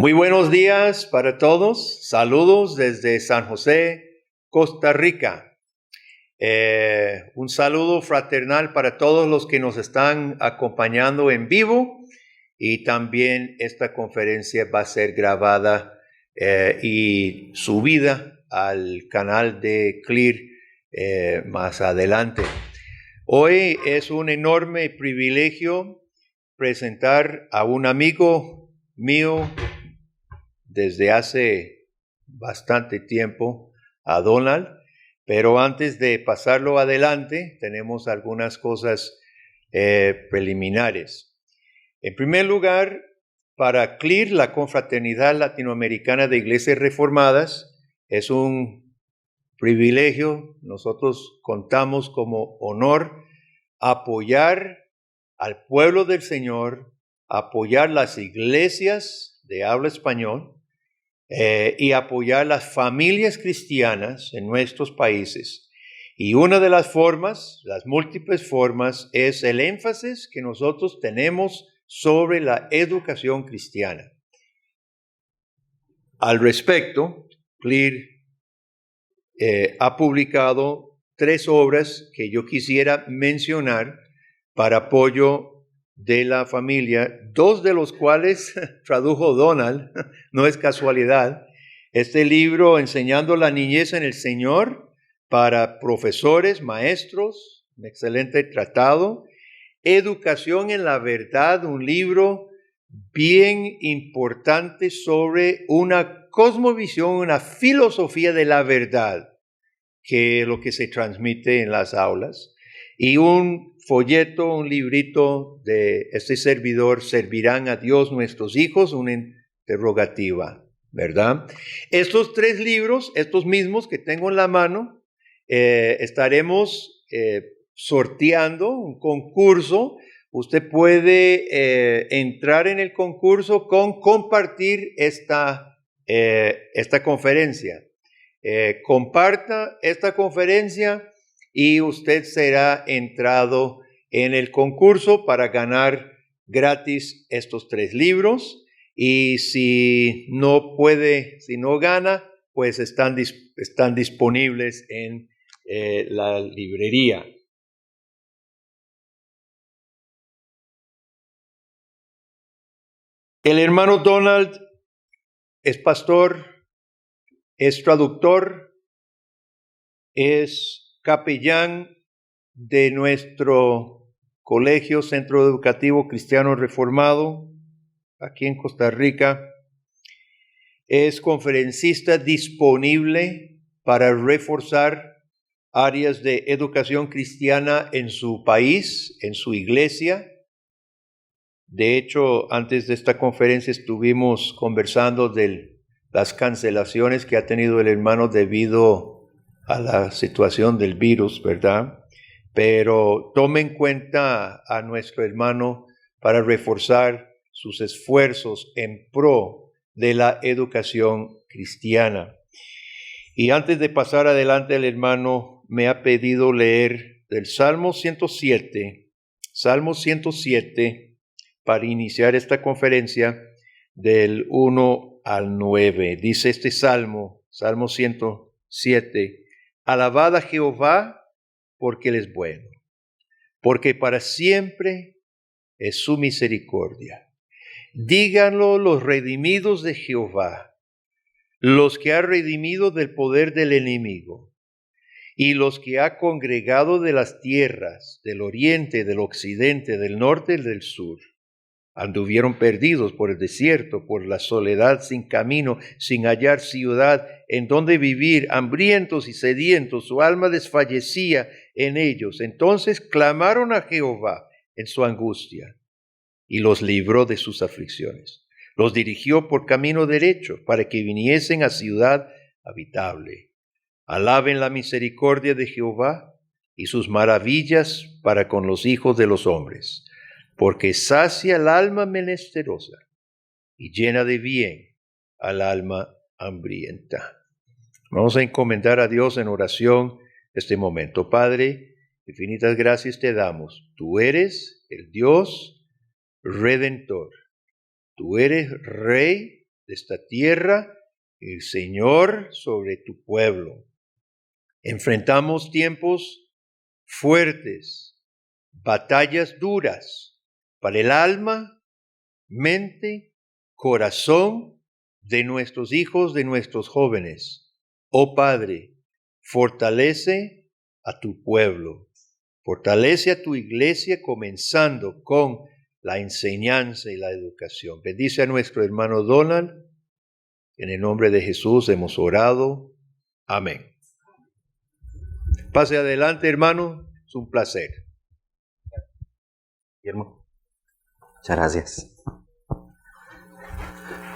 Muy buenos días para todos. Saludos desde San José, Costa Rica. Un saludo fraternal para todos los que nos están acompañando en vivo, y también esta conferencia va a ser grabada y subida al canal de Clear más adelante. Hoy es un enorme privilegio presentar a un amigo mío desde hace bastante tiempo, a Donald, pero antes de pasarlo adelante, tenemos algunas cosas preliminares. En primer lugar, para CLIR, la Confraternidad Latinoamericana de Iglesias Reformadas, es un privilegio. Nosotros contamos como honor apoyar al pueblo del Señor, apoyar las iglesias de habla español, y apoyar las familias cristianas en nuestros países. Y una de las formas, las múltiples formas, es el énfasis que nosotros tenemos sobre la educación cristiana. Al respecto, Clear ha publicado 3 obras que yo quisiera mencionar para apoyo de la familia, 2 de los cuales tradujo Donald, no es casualidad. Este libro, Enseñando la Niñez en el Señor, para profesores, maestros, un excelente tratado. Educación en la Verdad, un libro bien importante sobre una cosmovisión, una filosofía de la verdad, que es lo que se transmite en las aulas. Y un folleto, un librito de este servidor, ¿servirán a Dios nuestros hijos? Una interrogativa, ¿verdad? Estos 3 libros, estos mismos que tengo en la mano, estaremos sorteando un concurso. Usted puede entrar en el concurso con compartir esta conferencia. Comparta esta conferencia y usted será entrado en el concurso para ganar gratis estos 3 libros. Y si no puede, si no gana, pues están disponibles en la librería. El hermano Donald es pastor, es traductor, es capellán de nuestro colegio, Centro Educativo Cristiano Reformado, aquí en Costa Rica. Es conferencista disponible para reforzar áreas de educación cristiana en su país, en su iglesia. De hecho, antes de esta conferencia estuvimos conversando de las cancelaciones que ha tenido el hermano debido a la situación del virus, ¿verdad? Pero tome en cuenta a nuestro hermano para reforzar sus esfuerzos en pro de la educación cristiana. Y antes de pasar adelante, el hermano me ha pedido leer del Salmo 107, para iniciar esta conferencia, del 1 al 9. Dice este Salmo 107, alabad a Jehová porque Él es bueno, porque para siempre es su misericordia. Díganlo los redimidos de Jehová, los que ha redimido del poder del enemigo, y los que ha congregado de las tierras, del oriente, del occidente, del norte y del sur. Anduvieron perdidos por el desierto, por la soledad sin camino, sin hallar ciudad en donde vivir, hambrientos y sedientos, su alma desfallecía en ellos. Entonces clamaron a Jehová en su angustia y los libró de sus aflicciones. Los dirigió por camino derecho para que viniesen a ciudad habitable. Alaben la misericordia de Jehová y sus maravillas para con los hijos de los hombres, porque sacia el alma menesterosa y llena de bien al alma hambrienta. Vamos a encomendar a Dios en oración este momento. Padre, infinitas gracias te damos. Tú eres el Dios Redentor. Tú eres Rey de esta tierra, el Señor sobre tu pueblo. Enfrentamos tiempos fuertes, batallas duras para el alma, mente, corazón de nuestros hijos, de nuestros jóvenes. Oh Padre, fortalece a tu pueblo, fortalece a tu iglesia comenzando con la enseñanza y la educación. Bendice a nuestro hermano Donald. En el nombre de Jesús hemos orado. Amén. Pase adelante, hermano. Es un placer. Guillermo, muchas gracias.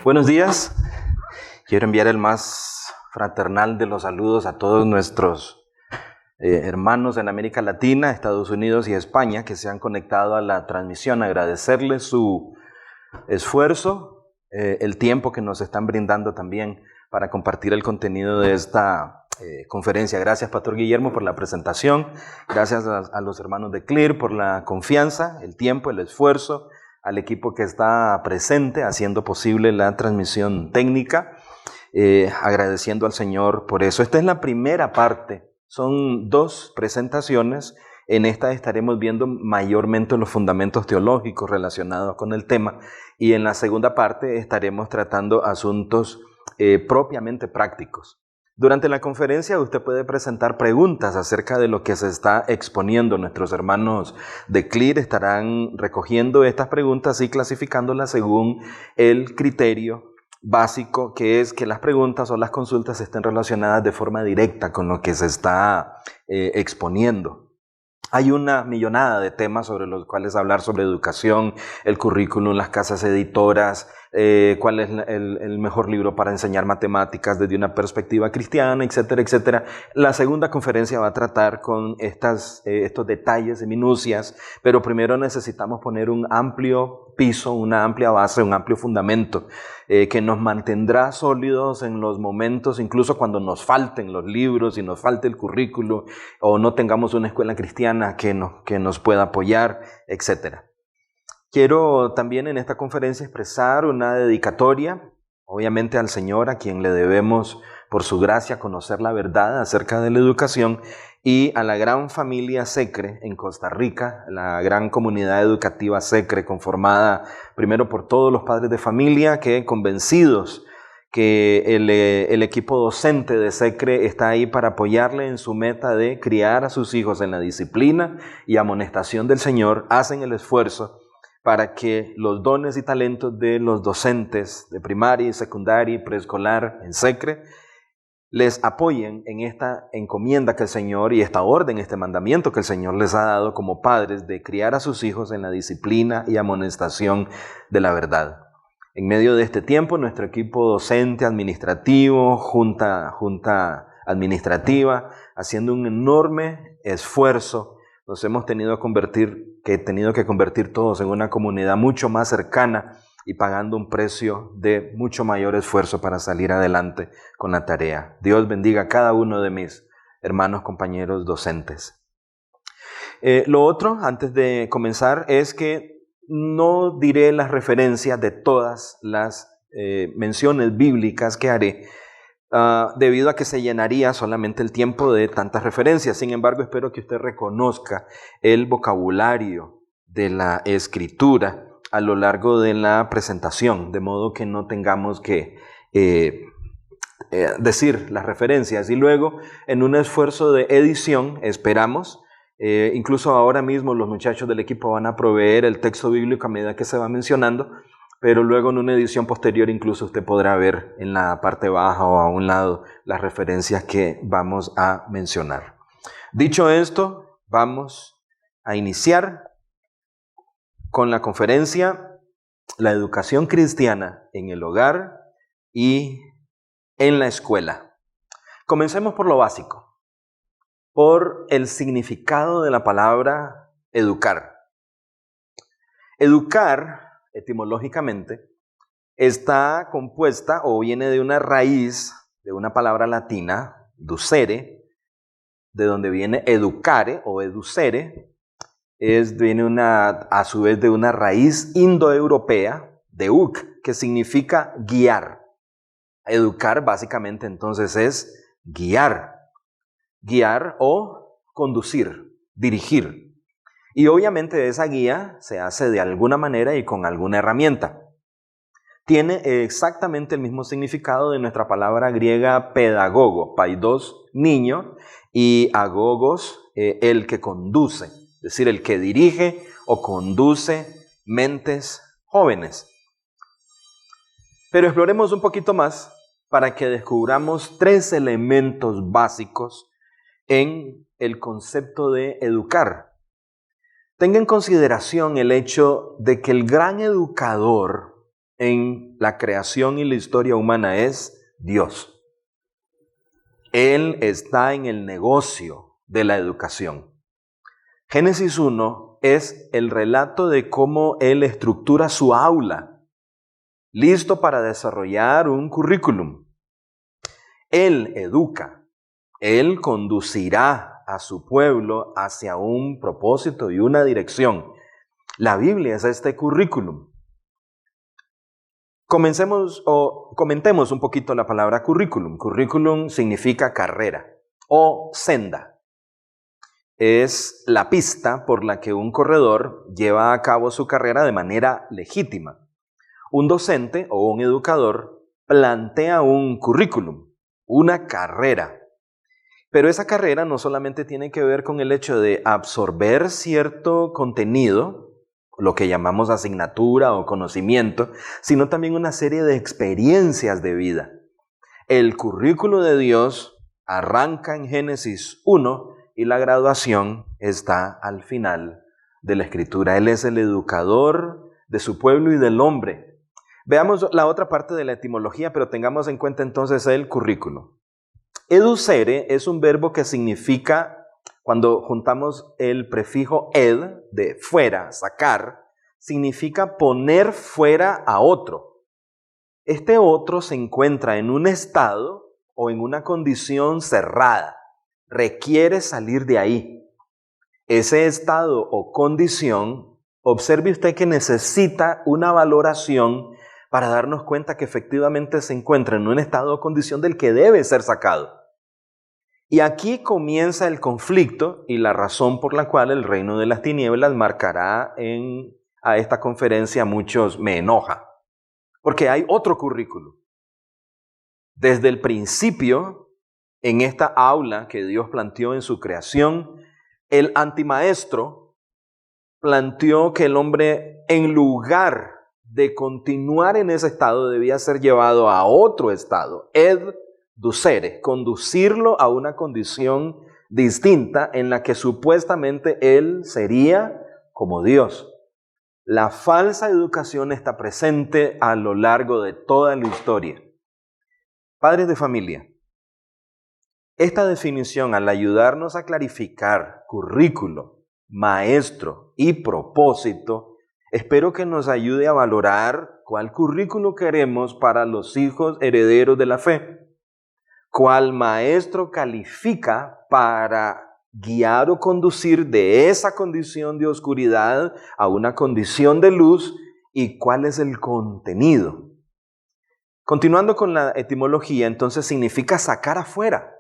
Buenos días. Quiero enviar el más fraternal de los saludos a todos nuestros hermanos en América Latina, Estados Unidos y España que se han conectado a la transmisión. Agradecerles su esfuerzo, el tiempo que nos están brindando también para compartir el contenido de esta conferencia. Gracias, Pastor Guillermo, por la presentación. Gracias a los hermanos de CLIR por la confianza, el tiempo, el esfuerzo, al equipo que está presente haciendo posible la transmisión técnica. Agradeciendo al Señor por eso. Esta es la primera parte. Son 2 presentaciones. En esta estaremos viendo mayormente los fundamentos teológicos relacionados con el tema, y en la segunda parte estaremos tratando asuntos propiamente prácticos. Durante la conferencia usted puede presentar preguntas acerca de lo que se está exponiendo. Nuestros hermanos de CLIR estarán recogiendo estas preguntas y clasificándolas según el criterio básico, que es que las preguntas o las consultas estén relacionadas de forma directa con lo que se está exponiendo. Hay una millonada de temas sobre los cuales hablar, sobre educación, el currículum, las casas editoras, cuál es el mejor libro para enseñar matemáticas desde una perspectiva cristiana, etcétera, etcétera. La segunda conferencia va a tratar con estos detalles y minucias, pero primero necesitamos poner un amplio piso, una amplia base, un amplio fundamento que nos mantendrá sólidos en los momentos, incluso cuando nos falten los libros y nos falte el currículo o no tengamos una escuela cristiana que nos pueda apoyar, etcétera. Quiero también en esta conferencia expresar una dedicatoria, obviamente al Señor, a quien le debemos por su gracia conocer la verdad acerca de la educación, y a la gran familia SECRE en Costa Rica, la gran comunidad educativa SECRE, conformada primero por todos los padres de familia que, convencidos que el equipo docente de SECRE está ahí para apoyarle en su meta de criar a sus hijos en la disciplina y amonestación del Señor, hacen el esfuerzo para que los dones y talentos de los docentes de primaria, secundaria y preescolar en SECRE les apoyen en esta encomienda que el Señor, y esta orden, este mandamiento que el Señor les ha dado como padres, de criar a sus hijos en la disciplina y amonestación de la verdad. En medio de este tiempo, nuestro equipo docente, administrativo, junta administrativa, haciendo un enorme esfuerzo, nos hemos tenido que convertir todos en una comunidad mucho más cercana y pagando un precio de mucho mayor esfuerzo para salir adelante con la tarea. Dios bendiga a cada uno de mis hermanos, compañeros docentes. Lo otro, antes de comenzar, es que no diré las referencias de todas las menciones bíblicas que haré, debido a que se llenaría solamente el tiempo de tantas referencias. Sin embargo, espero que usted reconozca el vocabulario de la Escritura a lo largo de la presentación, de modo que no tengamos que decir las referencias. Y luego, en un esfuerzo de edición, esperamos, incluso ahora mismo los muchachos del equipo van a proveer el texto bíblico a medida que se va mencionando, pero luego en una edición posterior incluso usted podrá ver en la parte baja o a un lado las referencias que vamos a mencionar. Dicho esto, vamos a iniciar con la conferencia La educación cristiana en el hogar y en la escuela. Comencemos por lo básico, por el significado de la palabra educar. Educar, etimológicamente, está compuesta o viene de una raíz de una palabra latina, ducere, de donde viene educare o educere. Viene a su vez de una raíz indoeuropea, deuk, que significa guiar. Educar básicamente entonces es guiar. Guiar o conducir, dirigir. Y obviamente esa guía se hace de alguna manera y con alguna herramienta. Tiene exactamente el mismo significado de nuestra palabra griega pedagogo, paidos, niño, y agogos, el que conduce, es decir, el que dirige o conduce mentes jóvenes. Pero exploremos un poquito más para que descubramos 3 elementos básicos en el concepto de educar. Tenga en consideración el hecho de que el gran educador en la creación y la historia humana es Dios. Él está en el negocio de la educación. Génesis 1 es el relato de cómo Él estructura su aula, listo para desarrollar un currículum. Él educa, Él conducirá a su pueblo hacia un propósito y una dirección. La Biblia es este currículum. Comentemos un poquito la palabra currículum. Currículum significa carrera o senda. Es la pista por la que un corredor lleva a cabo su carrera de manera legítima. Un docente o un educador plantea un currículum, una carrera. Pero esa carrera no solamente tiene que ver con el hecho de absorber cierto contenido, lo que llamamos asignatura o conocimiento, sino también una serie de experiencias de vida. El currículo de Dios arranca en Génesis 1 y la graduación está al final de la Escritura. Él es el educador de su pueblo y del hombre. Veamos la otra parte de la etimología, pero tengamos en cuenta entonces el currículo. Educere es un verbo que significa, cuando juntamos el prefijo ed, de fuera, sacar, significa poner fuera a otro. Este otro se encuentra en un estado o en una condición cerrada. Requiere salir de ahí. Ese estado o condición, observe usted que necesita una valoración para darnos cuenta que efectivamente se encuentra en un estado o condición del que debe ser sacado. Y aquí comienza el conflicto y la razón por la cual el reino de las tinieblas marcará a esta conferencia a muchos me enoja. Porque hay otro currículo. Desde el principio, en esta aula que Dios planteó en su creación, el antimaestro planteó que el hombre, en lugar de continuar en ese estado, debía ser llevado a otro estado, educere, conducirlo a una condición distinta en la que supuestamente él sería como Dios. La falsa educación está presente a lo largo de toda la historia. Padres de familia, esta definición, al ayudarnos a clarificar currículo, maestro y propósito, espero que nos ayude a valorar cuál currículo queremos para los hijos herederos de la fe. ¿Cuál maestro califica para guiar o conducir de esa condición de oscuridad a una condición de luz? ¿Y cuál es el contenido? Continuando con la etimología, entonces significa sacar afuera.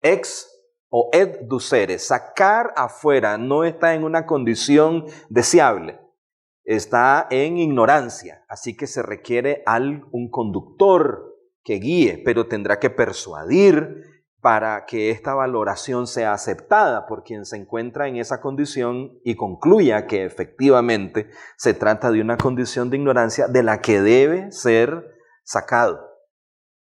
Ex o educere, sacar afuera, no está en una condición deseable, está en ignorancia, así que se requiere un conductor que guíe, pero tendrá que persuadir para que esta valoración sea aceptada por quien se encuentra en esa condición y concluya que efectivamente se trata de una condición de ignorancia de la que debe ser sacado.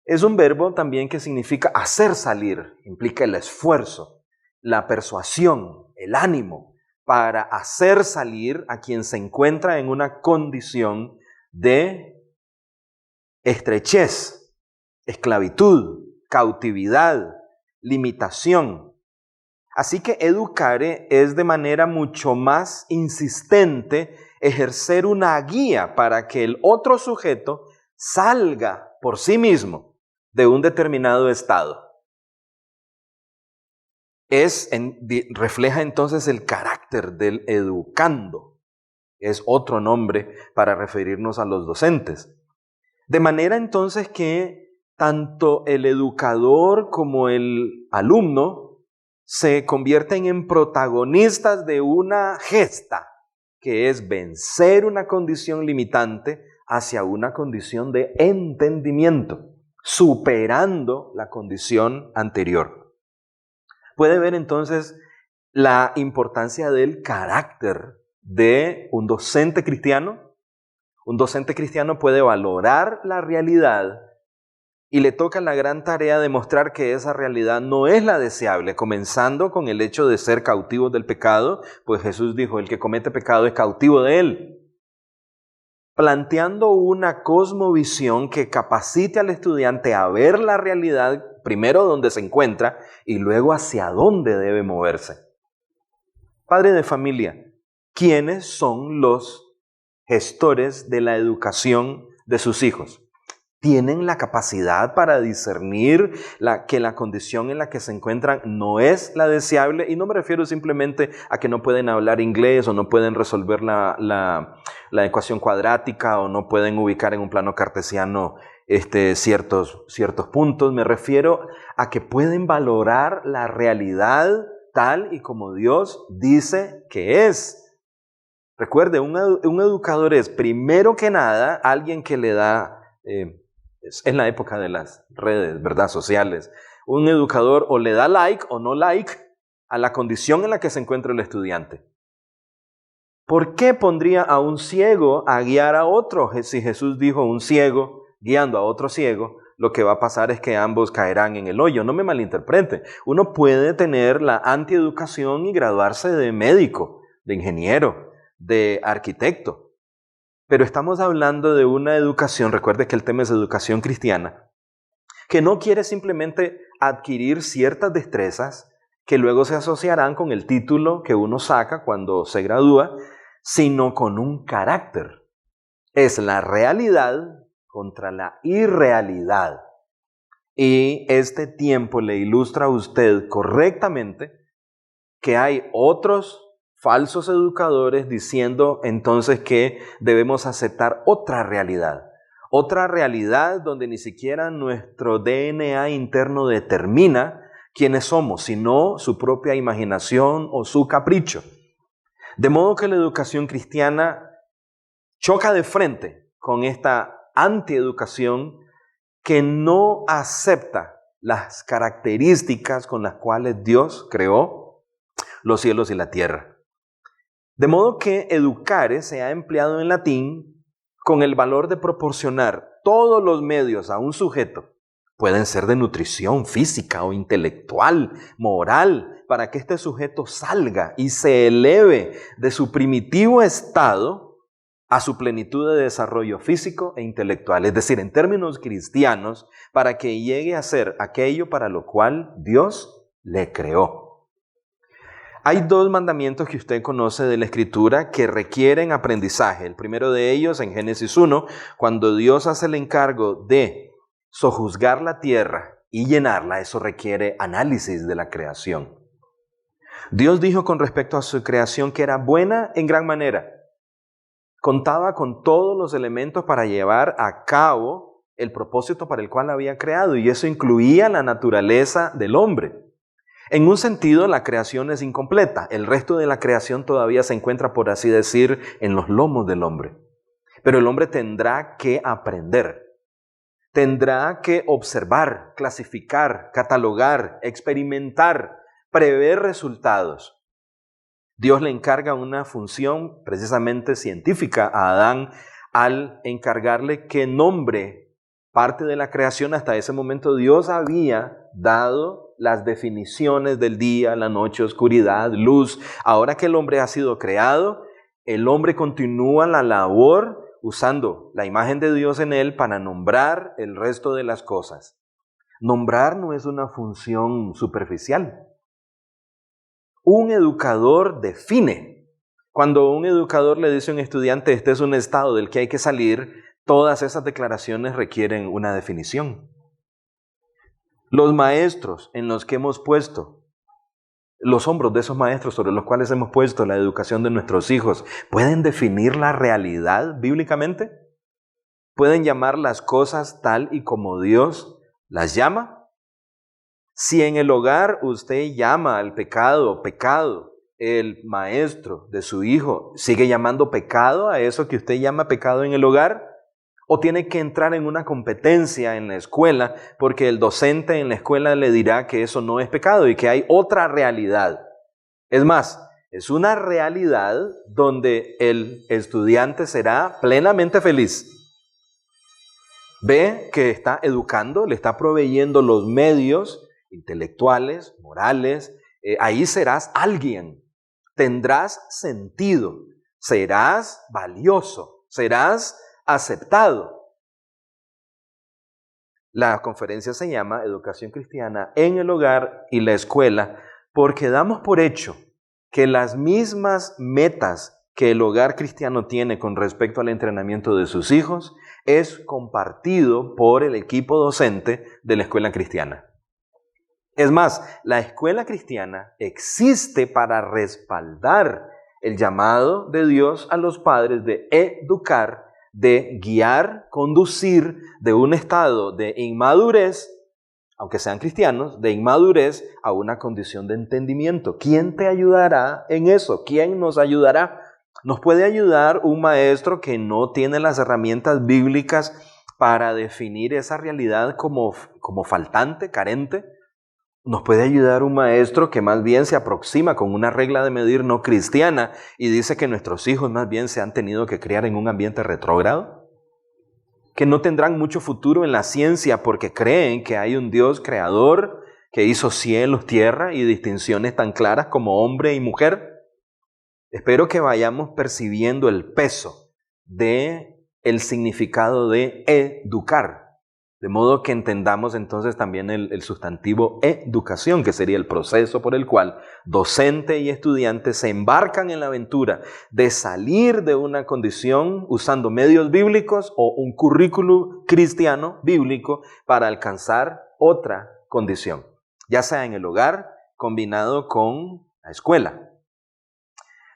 Es un verbo también que significa hacer salir, implica el esfuerzo, la persuasión, el ánimo para hacer salir a quien se encuentra en una condición de estrechez, esclavitud, cautividad, limitación. Así que educare es de manera mucho más insistente ejercer una guía para que el otro sujeto salga por sí mismo de un determinado estado. Refleja entonces el carácter del educando. Es otro nombre para referirnos a los docentes. De manera entonces que tanto el educador como el alumno se convierten en protagonistas de una gesta, que es vencer una condición limitante hacia una condición de entendimiento, superando la condición anterior. Puede ver entonces la importancia del carácter de un docente cristiano. Un docente cristiano puede valorar la realidad y le toca la gran tarea de mostrar que esa realidad no es la deseable, comenzando con el hecho de ser cautivos del pecado, pues Jesús dijo, el que comete pecado es cautivo de él. Planteando una cosmovisión que capacite al estudiante a ver la realidad, primero donde se encuentra y luego hacia dónde debe moverse. Padre de familia, ¿quiénes son los gestores de la educación de sus hijos? ¿Tienen la capacidad para discernir que la condición en la que se encuentran no es la deseable? Y no me refiero simplemente a que no pueden hablar inglés o no pueden resolver la ecuación cuadrática o no pueden ubicar en un plano cartesiano ciertos puntos. Me refiero a que pueden valorar la realidad tal y como Dios dice que es. Recuerde, un educador es primero que nada alguien que le da... en la época de las redes, ¿verdad?, sociales. Un educador o le da like o no like a la condición en la que se encuentra el estudiante. ¿Por qué pondría a un ciego a guiar a otro? Si Jesús dijo un ciego guiando a otro ciego, lo que va a pasar es que ambos caerán en el hoyo. No me malinterprete. Uno puede tener la antieducación y graduarse de médico, de ingeniero, de arquitecto. Pero estamos hablando de una educación, recuerde que el tema es educación cristiana, que no quiere simplemente adquirir ciertas destrezas que luego se asociarán con el título que uno saca cuando se gradúa, sino con un carácter. Es la realidad contra la irrealidad. Y este tiempo le ilustra a usted correctamente que hay otros falsos educadores diciendo entonces que debemos aceptar otra realidad donde ni siquiera nuestro DNA interno determina quiénes somos, sino su propia imaginación o su capricho. De modo que la educación cristiana choca de frente con esta antieducación que no acepta las características con las cuales Dios creó los cielos y la tierra. De modo que educare se ha empleado en latín con el valor de proporcionar todos los medios a un sujeto. Pueden ser de nutrición física o intelectual, moral, para que este sujeto salga y se eleve de su primitivo estado a su plenitud de desarrollo físico e intelectual. Es decir, en términos cristianos, para que llegue a ser aquello para lo cual Dios le creó. Hay dos mandamientos que usted conoce de la Escritura que requieren aprendizaje. El primero de ellos en Génesis 1, cuando Dios hace el encargo de sojuzgar la tierra y llenarla, eso requiere análisis de la creación. Dios dijo con respecto a su creación que era buena en gran manera. Contaba con todos los elementos para llevar a cabo el propósito para el cual había creado, y eso incluía la naturaleza del hombre. En un sentido, la creación es incompleta. El resto de la creación todavía se encuentra, por así decir, en los lomos del hombre. Pero el hombre tendrá que aprender. Tendrá que observar, clasificar, catalogar, experimentar, prever resultados. Dios le encarga una función precisamente científica a Adán al encargarle que nombre parte de la creación. Hasta ese momento Dios había dado las definiciones del día, la noche, oscuridad, luz. Ahora que el hombre ha sido creado, el hombre continúa la labor usando la imagen de Dios en él para nombrar el resto de las cosas. Nombrar no es una función superficial. Un educador define. Cuando un educador le dice a un estudiante, este es un estado del que hay que salir, todas esas declaraciones requieren una definición. Los maestros en los que hemos puesto, los hombros de esos maestros sobre los cuales hemos puesto la educación de nuestros hijos, ¿pueden definir la realidad bíblicamente? ¿Pueden llamar las cosas tal y como Dios ¿Las llama? Si en el hogar usted llama al pecado, pecado, el maestro de su hijo sigue llamando pecado a eso que usted llama pecado en el hogar, o tiene que entrar en una competencia en la escuela porque el docente en la escuela le dirá que eso no es pecado y que hay otra realidad. Es más, es una realidad donde el estudiante será plenamente feliz. Ve que está educando, le está proveyendo los medios intelectuales, morales. Ahí serás alguien, tendrás sentido, serás valioso, serás aceptado. La conferencia se llama Educación Cristiana en el Hogar y la Escuela porque damos por hecho que las mismas metas que el hogar cristiano tiene con respecto al entrenamiento de sus hijos es compartido por el equipo docente de la escuela cristiana. Es más, la escuela cristiana existe para respaldar el llamado de Dios a los padres de educar, de guiar, conducir de un estado de inmadurez, aunque sean cristianos, de inmadurez a una condición de entendimiento. ¿Quién te ayudará en eso? ¿Quién nos ayudará? ¿Nos puede ayudar un maestro que no tiene las herramientas bíblicas para definir esa realidad como faltante, carente? ¿Nos puede ayudar un maestro que más bien se aproxima con una regla de medir no cristiana y dice que nuestros hijos más bien se han tenido que criar en un ambiente retrógrado? ¿Que no tendrán mucho futuro en la ciencia porque creen que hay un Dios creador que hizo cielos, tierra y distinciones tan claras como hombre y mujer? Espero que vayamos percibiendo el peso de el significado de educar. De modo que entendamos entonces también el sustantivo educación, que sería el proceso por el cual docente y estudiante se embarcan en la aventura de salir de una condición usando medios bíblicos o un currículum cristiano bíblico para alcanzar otra condición, ya sea en el hogar combinado con la escuela.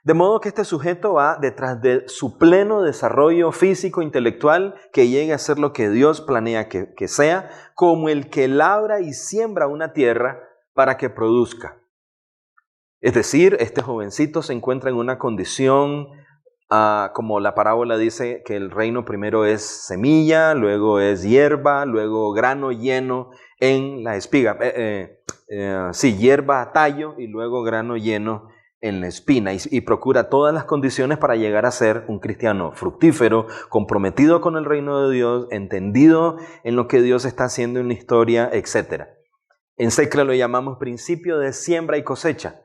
De modo que este sujeto va detrás de su pleno desarrollo físico, intelectual, que llegue a ser lo que Dios planea que sea, como el que labra y siembra una tierra para que produzca. Es decir, este jovencito se encuentra en una condición, como la parábola dice, que el reino primero es semilla, luego es hierba, luego grano lleno en la espiga. Hierba, tallo y luego grano lleno en la espina, y procura todas las condiciones para llegar a ser un cristiano fructífero, comprometido con el reino de Dios, entendido en lo que Dios está haciendo en la historia, etc. En SECLA lo llamamos principio de siembra y cosecha.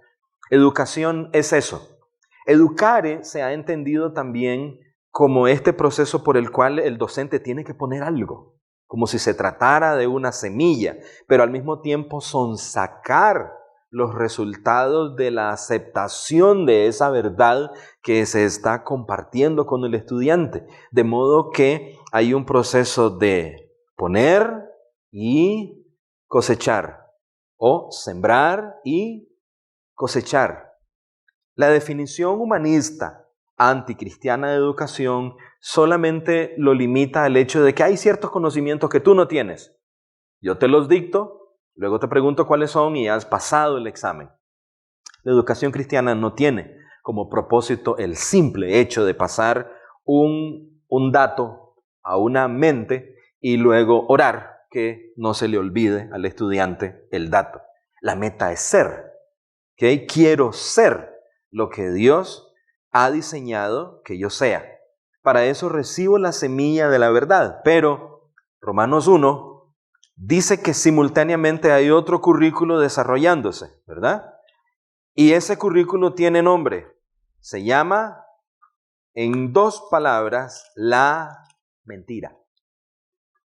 Educación es eso. Educare se ha entendido también como este proceso por el cual el docente tiene que poner algo, como si se tratara de una semilla, pero al mismo tiempo sonsacar los resultados de la aceptación de esa verdad que se está compartiendo con el estudiante. De modo que hay un proceso de poner y cosechar, o sembrar y cosechar. La definición humanista anticristiana de educación solamente lo limita al hecho de que hay ciertos conocimientos que tú no tienes. Yo te los dicto, luego te pregunto cuáles son y has pasado el examen. La educación cristiana no tiene como propósito el simple hecho de pasar un dato a una mente y luego orar que no se le olvide al estudiante el dato. La meta es ser. ¿Okay? Quiero ser lo que Dios ha diseñado que yo sea. Para eso recibo la semilla de la verdad. Pero Romanos 1 dice que simultáneamente hay otro currículo desarrollándose, ¿verdad? Y ese currículo tiene nombre. Se llama, en 2 palabras, la mentira.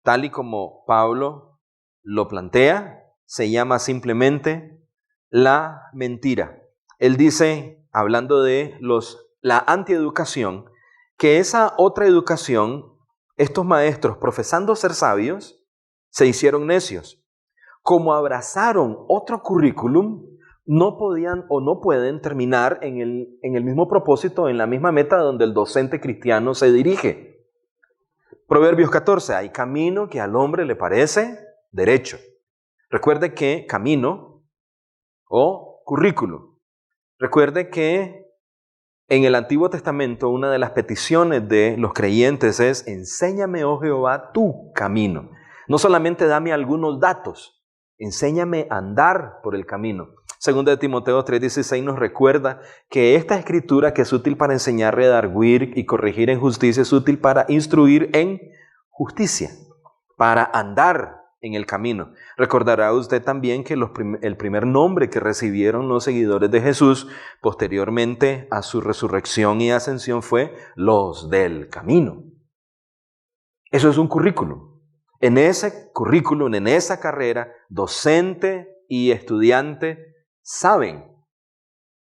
Tal y como Pablo lo plantea, se llama simplemente la mentira. Él dice, hablando de la antieducación, que esa otra educación, estos maestros profesando ser sabios, se hicieron necios. Como abrazaron otro currículum, no podían o no pueden terminar en el mismo propósito, en la misma meta donde el docente cristiano se dirige. Proverbios 14, hay camino que al hombre le parece derecho. Recuerde que camino o currículo. Recuerde que en el Antiguo Testamento una de las peticiones de los creyentes es: enséñame, oh Jehová, tu camino. No solamente dame algunos datos, enséñame a andar por el camino. Segunda de Timoteo 3:16 nos recuerda que esta escritura, que es útil para enseñar, redarguir y corregir en justicia, es útil para instruir en justicia, para andar en el camino. Recordará usted también que el primer nombre que recibieron los seguidores de Jesús posteriormente a su resurrección y ascensión fue los del camino. Eso es un currículum. En ese currículum, en esa carrera, docente y estudiante saben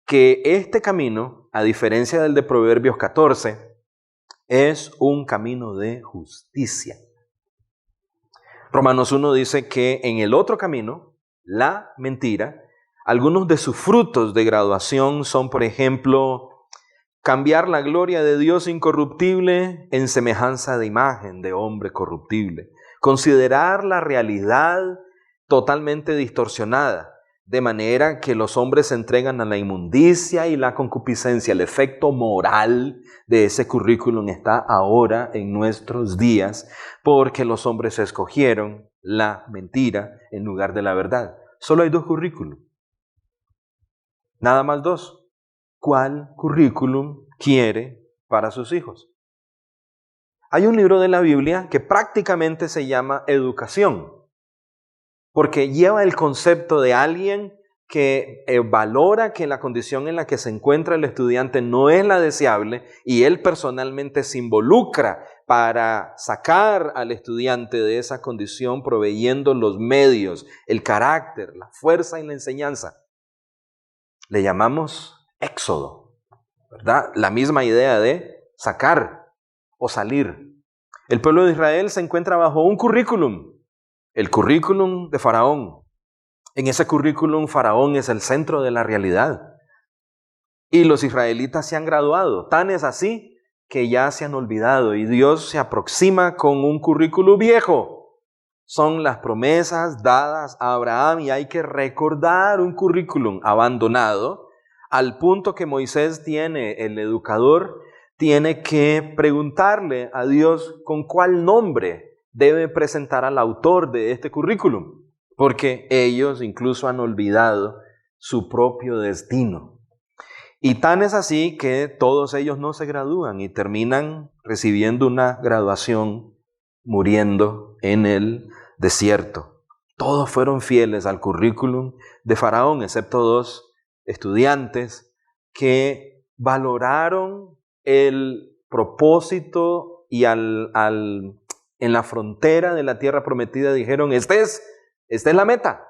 que este camino, a diferencia del de Proverbios 14, es un camino de justicia. Romanos 1 dice que en el otro camino, la mentira, algunos de sus frutos de graduación son, por ejemplo, cambiar la gloria de Dios incorruptible en semejanza de imagen de hombre corruptible. Considerar la realidad totalmente distorsionada, de manera que los hombres se entregan a la inmundicia y la concupiscencia. El efecto moral de ese currículum está ahora en nuestros días, porque los hombres escogieron la mentira en lugar de la verdad. Solo hay 2 currículum. Nada más 2. ¿Cuál currículum quiere para sus hijos? Hay un libro de la Biblia que prácticamente se llama Educación, porque lleva el concepto de alguien que valora que la condición en la que se encuentra el estudiante no es la deseable y él personalmente se involucra para sacar al estudiante de esa condición, proveyendo los medios, el carácter, la fuerza y la enseñanza. Le llamamos éxodo, ¿verdad? La misma idea de sacar o salir. El pueblo de Israel se encuentra bajo un currículum. El currículum de Faraón. En ese currículum, Faraón es el centro de la realidad. Y los israelitas se han graduado. Tan es así que ya se han olvidado. Y Dios se aproxima con un currículum viejo. Son las promesas dadas a Abraham y hay que recordar un currículum abandonado, al punto que Moisés el educador, tiene que preguntarle a Dios con cuál nombre debe presentar al autor de este currículum, porque ellos incluso han olvidado su propio destino. Y tan es así que todos ellos no se gradúan y terminan recibiendo una graduación muriendo en el desierto. Todos fueron fieles al currículum de Faraón, excepto 2 estudiantes que valoraron el propósito y en la frontera de la tierra prometida dijeron: esta es la meta.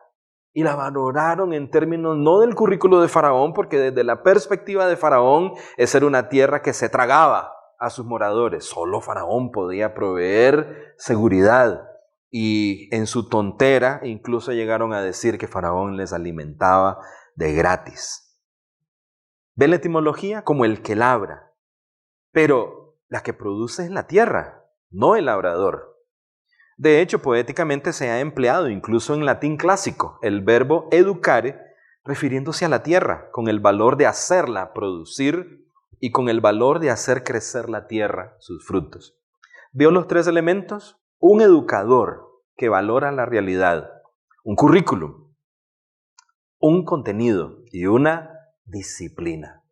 Y la valoraron en términos no del currículo de Faraón, porque desde la perspectiva de Faraón, esa era una tierra que se tragaba a sus moradores. Solo Faraón podía proveer seguridad. Y en su tontera incluso llegaron a decir que Faraón les alimentaba de gratis. ¿Ve la etimología? Como el que labra. Pero la que produce es la tierra, no el labrador. De hecho, poéticamente se ha empleado incluso en latín clásico el verbo educare, refiriéndose a la tierra, con el valor de hacerla producir y con el valor de hacer crecer la tierra, sus frutos. ¿Vio los 3 elementos? Un educador que valora la realidad, un currículum, un contenido y una disciplina.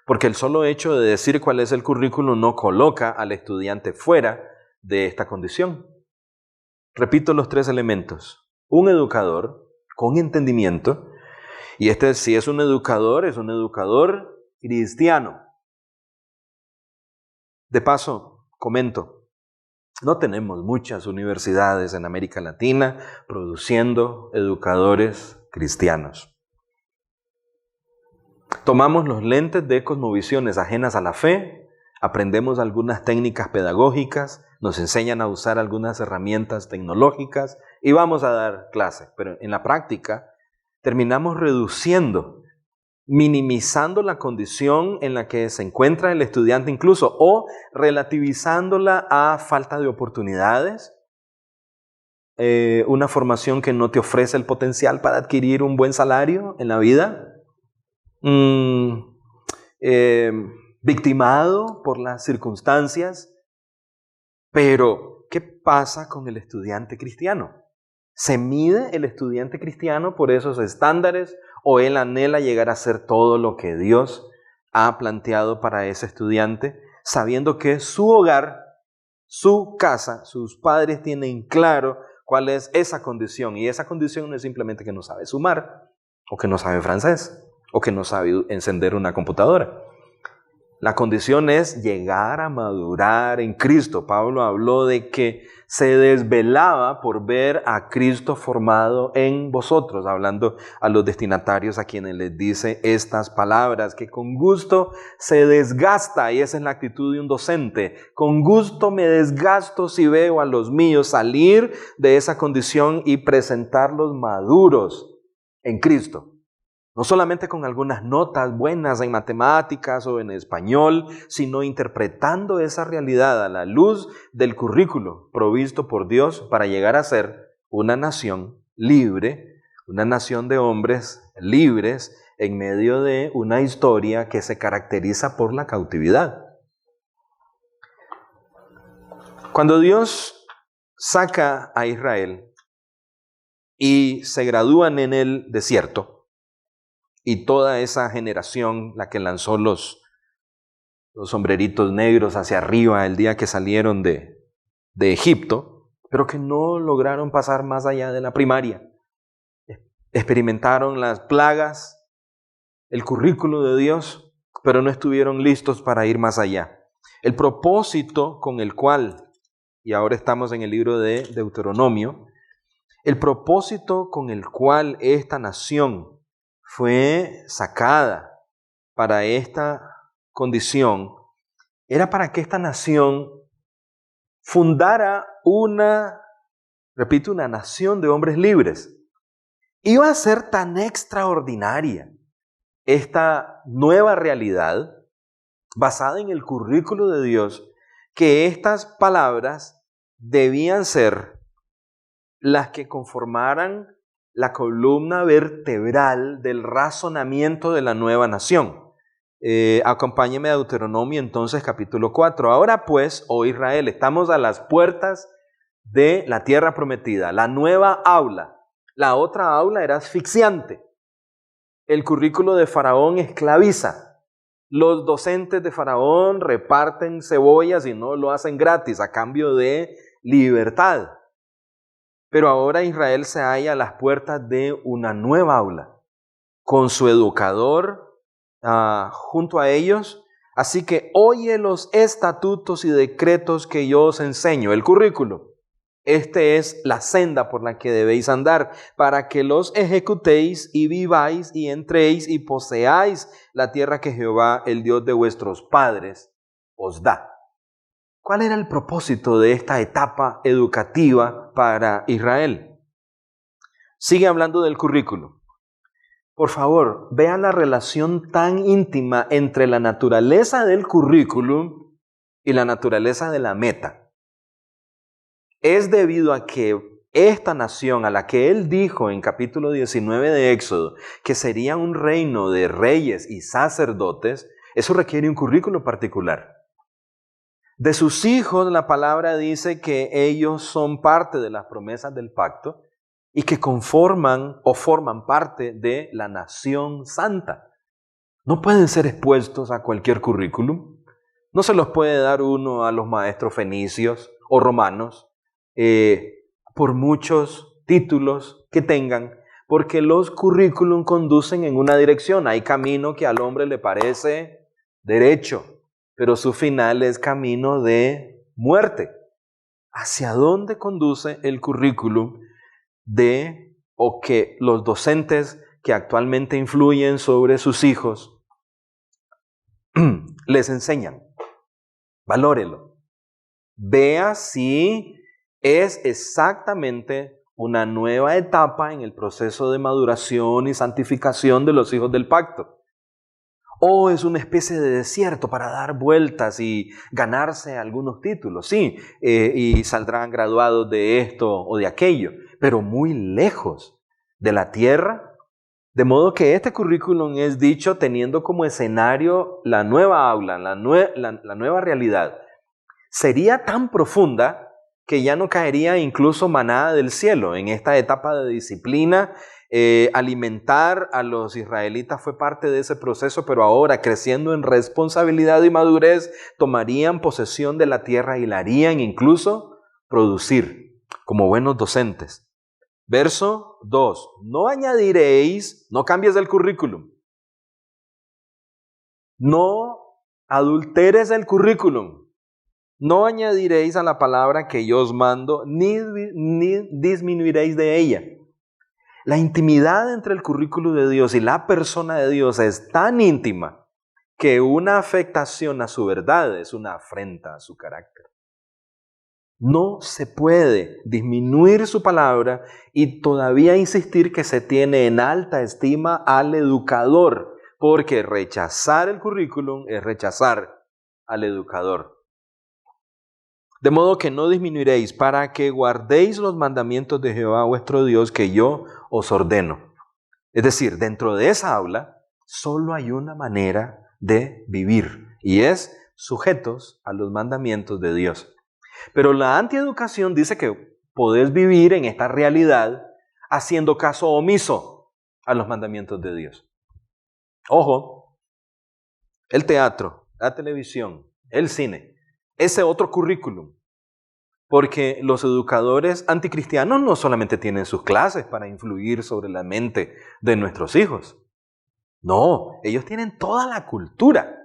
Porque el solo hecho de decir cuál es el currículum no coloca al estudiante fuera de esta condición. Repito los 3 elementos. Un educador con entendimiento, y si es un educador cristiano. De paso, comento, no tenemos muchas universidades en América Latina produciendo educadores cristianos. Tomamos los lentes de cosmovisiones ajenas a la fe, aprendemos algunas técnicas pedagógicas, nos enseñan a usar algunas herramientas tecnológicas y vamos a dar clases. Pero en la práctica terminamos reduciendo, minimizando la condición en la que se encuentra el estudiante incluso, o relativizándola a falta de oportunidades, una formación que no te ofrece el potencial para adquirir un buen salario en la vida, victimado por las circunstancias. Pero, ¿qué pasa con el estudiante cristiano? ¿Se mide el estudiante cristiano por esos estándares o él anhela llegar a ser todo lo que Dios ha planteado para ese estudiante, sabiendo que su hogar, su casa, sus padres tienen claro cuál es esa condición? Y esa condición no es simplemente que no sabe sumar, o que no sabe francés, o que no sabe encender una computadora. La condición es llegar a madurar en Cristo. Pablo habló de que se desvelaba por ver a Cristo formado en vosotros, hablando a los destinatarios a quienes les dice estas palabras, que con gusto se desgasta, y esa es la actitud de un docente. Con gusto me desgasto si veo a los míos salir de esa condición y presentarlos maduros en Cristo. No solamente con algunas notas buenas en matemáticas o en español, sino interpretando esa realidad a la luz del currículo provisto por Dios para llegar a ser una nación libre, una nación de hombres libres en medio de una historia que se caracteriza por la cautividad. Cuando Dios saca a Israel y se gradúan en el desierto, y toda esa generación, la que lanzó los sombreritos negros hacia arriba el día que salieron de Egipto, pero que no lograron pasar más allá de la primaria. Experimentaron las plagas, el currículo de Dios, pero no estuvieron listos para ir más allá. El propósito con el cual, y ahora estamos en el libro de Deuteronomio, el propósito con el cual esta nación fue sacada para esta condición, era para que esta nación fundara una nación de hombres libres. Iba a ser tan extraordinaria esta nueva realidad, basada en el currículo de Dios, que estas palabras debían ser las que conformaran la columna vertebral del razonamiento de la nueva nación. Acompáñeme a Deuteronomio entonces capítulo 4. Ahora pues, oh Israel, estamos a las puertas de la tierra prometida, la nueva aula. La otra aula era asfixiante. El currículo de Faraón esclaviza. Los docentes de Faraón reparten cebollas y no lo hacen gratis a cambio de libertad. Pero ahora Israel se halla a las puertas de una nueva aula, con su educador junto a ellos. Así que oye los estatutos y decretos que yo os enseño, el currículo. Este es la senda por la que debéis andar, para que los ejecutéis y viváis y entréis y poseáis la tierra que Jehová, el Dios de vuestros padres, os da. ¿Cuál era el propósito de esta etapa educativa para Israel? Sigue hablando del currículo. Por favor, vean la relación tan íntima entre la naturaleza del currículum y la naturaleza de la meta. Es debido a que esta nación, a la que él dijo en capítulo 19 de Éxodo, que sería un reino de reyes y sacerdotes, eso requiere un currículo particular. De sus hijos, la palabra dice que ellos son parte de las promesas del pacto y que conforman o forman parte de la nación santa. No pueden ser expuestos a cualquier currículum. No se los puede dar uno a los maestros fenicios o romanos, por muchos títulos que tengan, porque los currículum conducen en una dirección. Hay camino que al hombre le parece derecho, pero su final es camino de muerte. ¿Hacia dónde conduce el currículum o que los docentes que actualmente influyen sobre sus hijos les enseñan? Valórelo. Vea si es exactamente una nueva etapa en el proceso de maduración y santificación de los hijos del pacto, ¿O es una especie de desierto para dar vueltas y ganarse algunos títulos? Sí, y saldrán graduados de esto o de aquello, pero muy lejos de la tierra. De modo que este currículum es dicho teniendo como escenario la nueva aula, la nueva realidad. Sería tan profunda que ya no caería incluso manada del cielo. En esta etapa de disciplina, alimentar a los israelitas fue parte de ese proceso, pero ahora, creciendo en responsabilidad y madurez, tomarían posesión de la tierra y la harían incluso producir como buenos docentes. Verso 2, no añadiréis, no cambies el currículum, no adulteres el currículum, no añadiréis a la palabra que yo os mando, ni disminuiréis de ella. La intimidad entre el currículum de Dios y la persona de Dios es tan íntima que una afectación a su verdad es una afrenta a su carácter. No se puede disminuir su palabra y todavía insistir que se tiene en alta estima al educador, porque rechazar el currículum es rechazar al educador. De modo que no disminuiréis para que guardéis los mandamientos de Jehová vuestro Dios que yo os ordeno. Es decir, dentro de esa aula solo hay una manera de vivir y es sujetos a los mandamientos de Dios. Pero la antieducación dice que podés vivir en esta realidad haciendo caso omiso a los mandamientos de Dios. Ojo, el teatro, la televisión, el cine, ese otro currículum. Porque los educadores anticristianos no solamente tienen sus clases para influir sobre la mente de nuestros hijos. No, ellos tienen toda la cultura.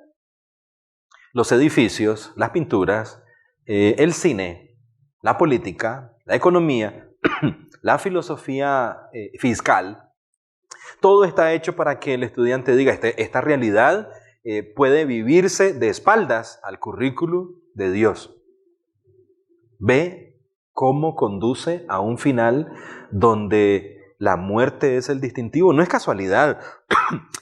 Los edificios, las pinturas, el cine, la política, la economía, la filosofía fiscal, todo está hecho para que el estudiante diga, esta realidad puede vivirse de espaldas al currículum de Dios. Ve cómo conduce a un final donde la muerte es el distintivo. No es casualidad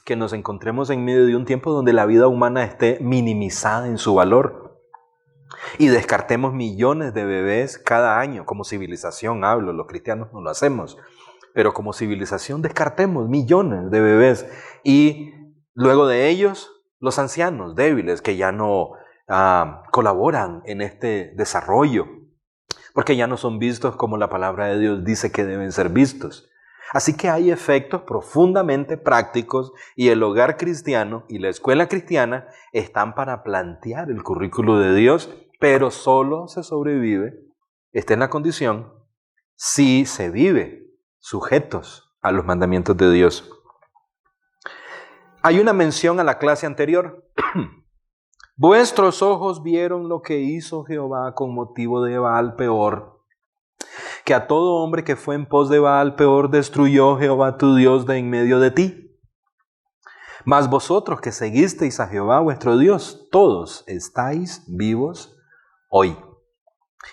que nos encontremos en medio de un tiempo donde la vida humana esté minimizada en su valor y descartemos millones de bebés cada año. Como civilización hablo, los cristianos no lo hacemos, pero como civilización descartemos millones de bebés y luego de ellos los ancianos débiles que ya no colaboran en este desarrollo porque ya no son vistos como la palabra de Dios dice que deben ser vistos. Así que hay efectos profundamente prácticos y el hogar cristiano y la escuela cristiana están para plantear el currículo de Dios, pero solo se sobrevive, está en la condición, si se vive sujetos a los mandamientos de Dios. Hay una mención a la clase anterior. Vuestros ojos vieron lo que hizo Jehová con motivo de Baal Peor, que a todo hombre que fue en pos de Baal Peor destruyó Jehová tu Dios de en medio de ti. Mas vosotros que seguisteis a Jehová vuestro Dios, todos estáis vivos hoy.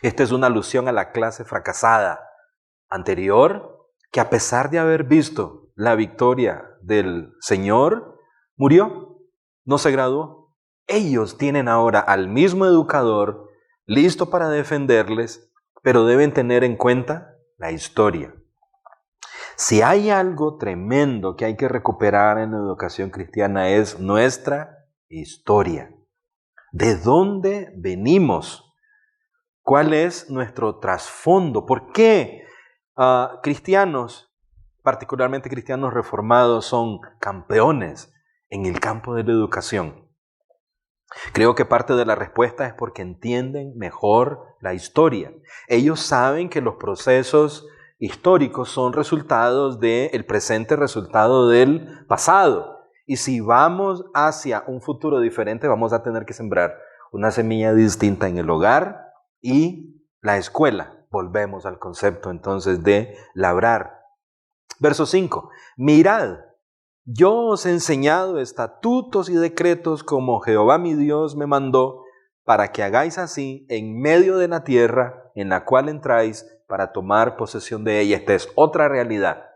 Esta es una alusión a la clase fracasada anterior, que a pesar de haber visto la victoria del Señor, murió, no se graduó. Ellos tienen ahora al mismo educador listo para defenderles, pero deben tener en cuenta la historia. Si hay algo tremendo que hay que recuperar en la educación cristiana es nuestra historia. ¿De dónde venimos? ¿Cuál es nuestro trasfondo? ¿Por qué cristianos, particularmente cristianos reformados, son campeones en el campo de la educación? Creo que parte de la respuesta es porque entienden mejor la historia. Ellos saben que los procesos históricos son resultados del presente, resultado del pasado. Y si vamos hacia un futuro diferente, vamos a tener que sembrar una semilla distinta en el hogar y la escuela. Volvemos al concepto entonces de labrar. Verso 5. Mirad, yo os he enseñado estatutos y decretos como Jehová mi Dios me mandó, para que hagáis así en medio de la tierra en la cual entráis para tomar posesión de ella. Esta es otra realidad.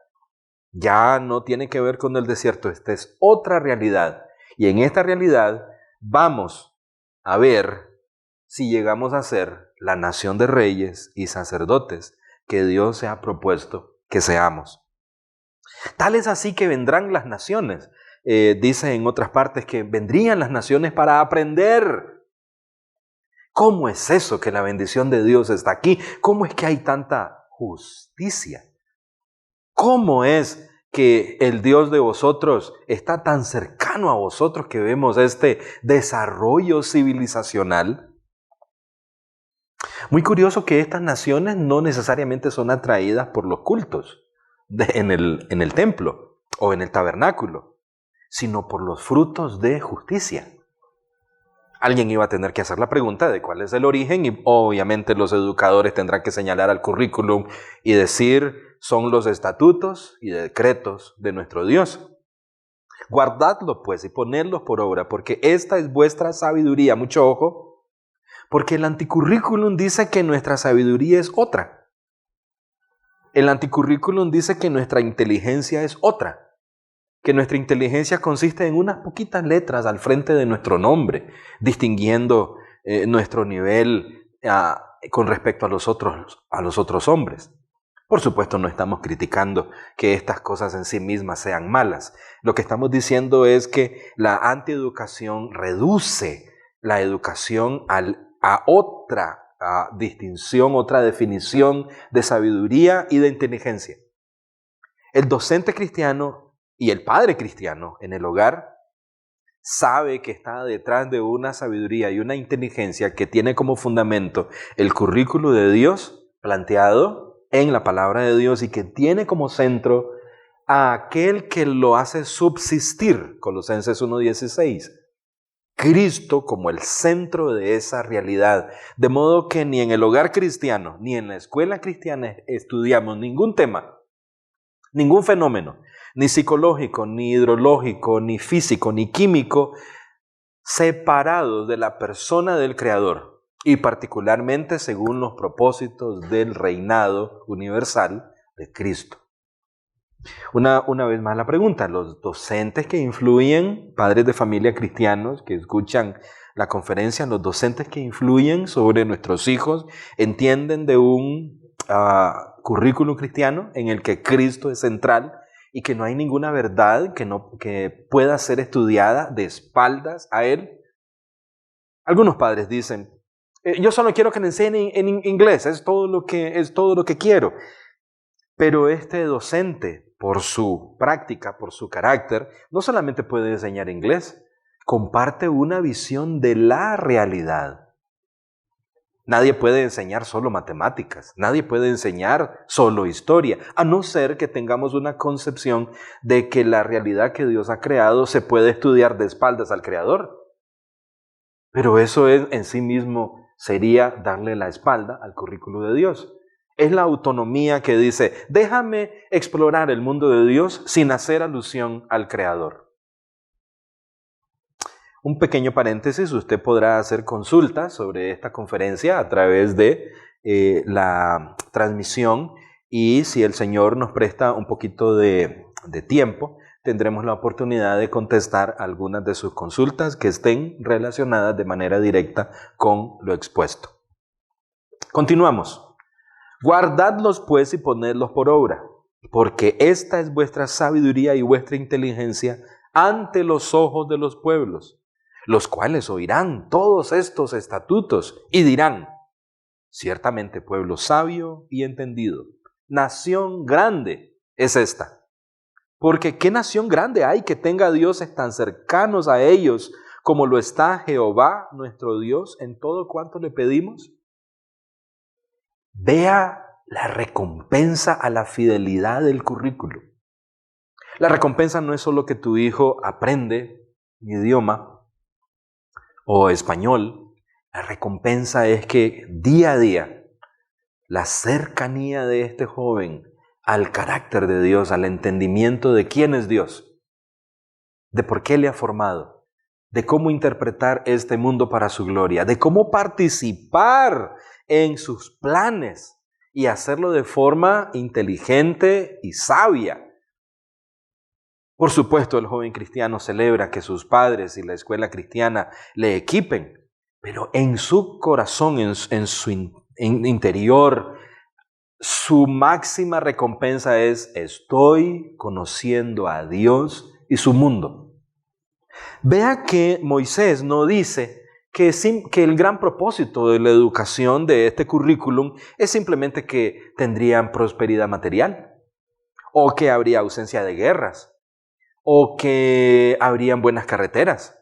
Ya no tiene que ver con el desierto, esta es otra realidad. Y en esta realidad vamos a ver si llegamos a ser la nación de reyes y sacerdotes que Dios se ha propuesto que seamos. Tal es así que vendrán las naciones. Dice en otras partes que vendrían las naciones para aprender. ¿Cómo es eso que la bendición de Dios está aquí? ¿Cómo es que hay tanta justicia? ¿Cómo es que el Dios de vosotros está tan cercano a vosotros que vemos este desarrollo civilizacional? Muy curioso que estas naciones no necesariamente son atraídas por los cultos en el templo o en el tabernáculo, sino por los frutos de justicia. Alguien iba a tener que hacer la pregunta de cuál es el origen y obviamente los educadores tendrán que señalar al currículum y decir son los estatutos y decretos de nuestro Dios. Guardadlo pues y ponedlos por obra, porque esta es vuestra sabiduría. Mucho ojo, porque el anticurrículum dice que nuestra sabiduría es otra. El anticurrículum dice que nuestra inteligencia es otra. Que nuestra inteligencia consiste en unas poquitas letras al frente de nuestro nombre, distinguiendo nuestro nivel con respecto a los otros hombres. Por supuesto, no estamos criticando que estas cosas en sí mismas sean malas. Lo que estamos diciendo es que la antieducación reduce la educación a otra distinción, otra definición de sabiduría y de inteligencia. El docente cristiano y el padre cristiano en el hogar sabe que está detrás de una sabiduría y una inteligencia que tiene como fundamento el currículo de Dios planteado en la palabra de Dios y que tiene como centro a aquel que lo hace subsistir, Colosenses 1:16. Cristo como el centro de esa realidad, de modo que ni en el hogar cristiano ni en la escuela cristiana estudiamos ningún tema, ningún fenómeno, ni psicológico, ni hidrológico, ni físico, ni químico, separados de la persona del Creador y particularmente según los propósitos del reinado universal de Cristo. Una vez más la pregunta, los docentes que influyen, padres de familia cristianos que escuchan la conferencia, los docentes que influyen sobre nuestros hijos, entienden de un currículum cristiano en el que Cristo es central y que no hay ninguna verdad que pueda ser estudiada de espaldas a Él. Algunos padres dicen, yo solo quiero que me enseñen en inglés, es todo lo que quiero. Pero este docente, por su práctica, por su carácter, no solamente puede enseñar inglés, comparte una visión de la realidad. Nadie puede enseñar solo matemáticas, nadie puede enseñar solo historia, a no ser que tengamos una concepción de que la realidad que Dios ha creado se puede estudiar de espaldas al Creador. Pero eso en sí mismo sería darle la espalda al currículo de Dios. Es la autonomía que dice, déjame explorar el mundo de Dios sin hacer alusión al Creador. Un pequeño paréntesis, usted podrá hacer consultas sobre esta conferencia a través de la transmisión y si el Señor nos presta un poquito de tiempo, tendremos la oportunidad de contestar algunas de sus consultas que estén relacionadas de manera directa con lo expuesto. Continuamos. Guardadlos pues y ponedlos por obra, porque esta es vuestra sabiduría y vuestra inteligencia ante los ojos de los pueblos, los cuales oirán todos estos estatutos y dirán, ciertamente pueblo sabio y entendido, nación grande es esta. Porque ¿qué nación grande hay que tenga dioses tan cercanos a ellos como lo está Jehová, nuestro Dios, en todo cuanto le pedimos? Vea la recompensa a la fidelidad del currículo. La recompensa no es solo que tu hijo aprende un idioma o español. La recompensa es que día a día la cercanía de este joven al carácter de Dios, al entendimiento de quién es Dios, de por qué le ha formado, de cómo interpretar este mundo para su gloria, de cómo participar en sus planes y hacerlo de forma inteligente y sabia. Por supuesto, el joven cristiano celebra que sus padres y la escuela cristiana le equipen, pero en su corazón, en su interior, su máxima recompensa es: estoy conociendo a Dios y su mundo. Vea que Moisés no dice que el gran propósito de la educación de este currículum es simplemente que tendrían prosperidad material, o que habría ausencia de guerras, o que habrían buenas carreteras,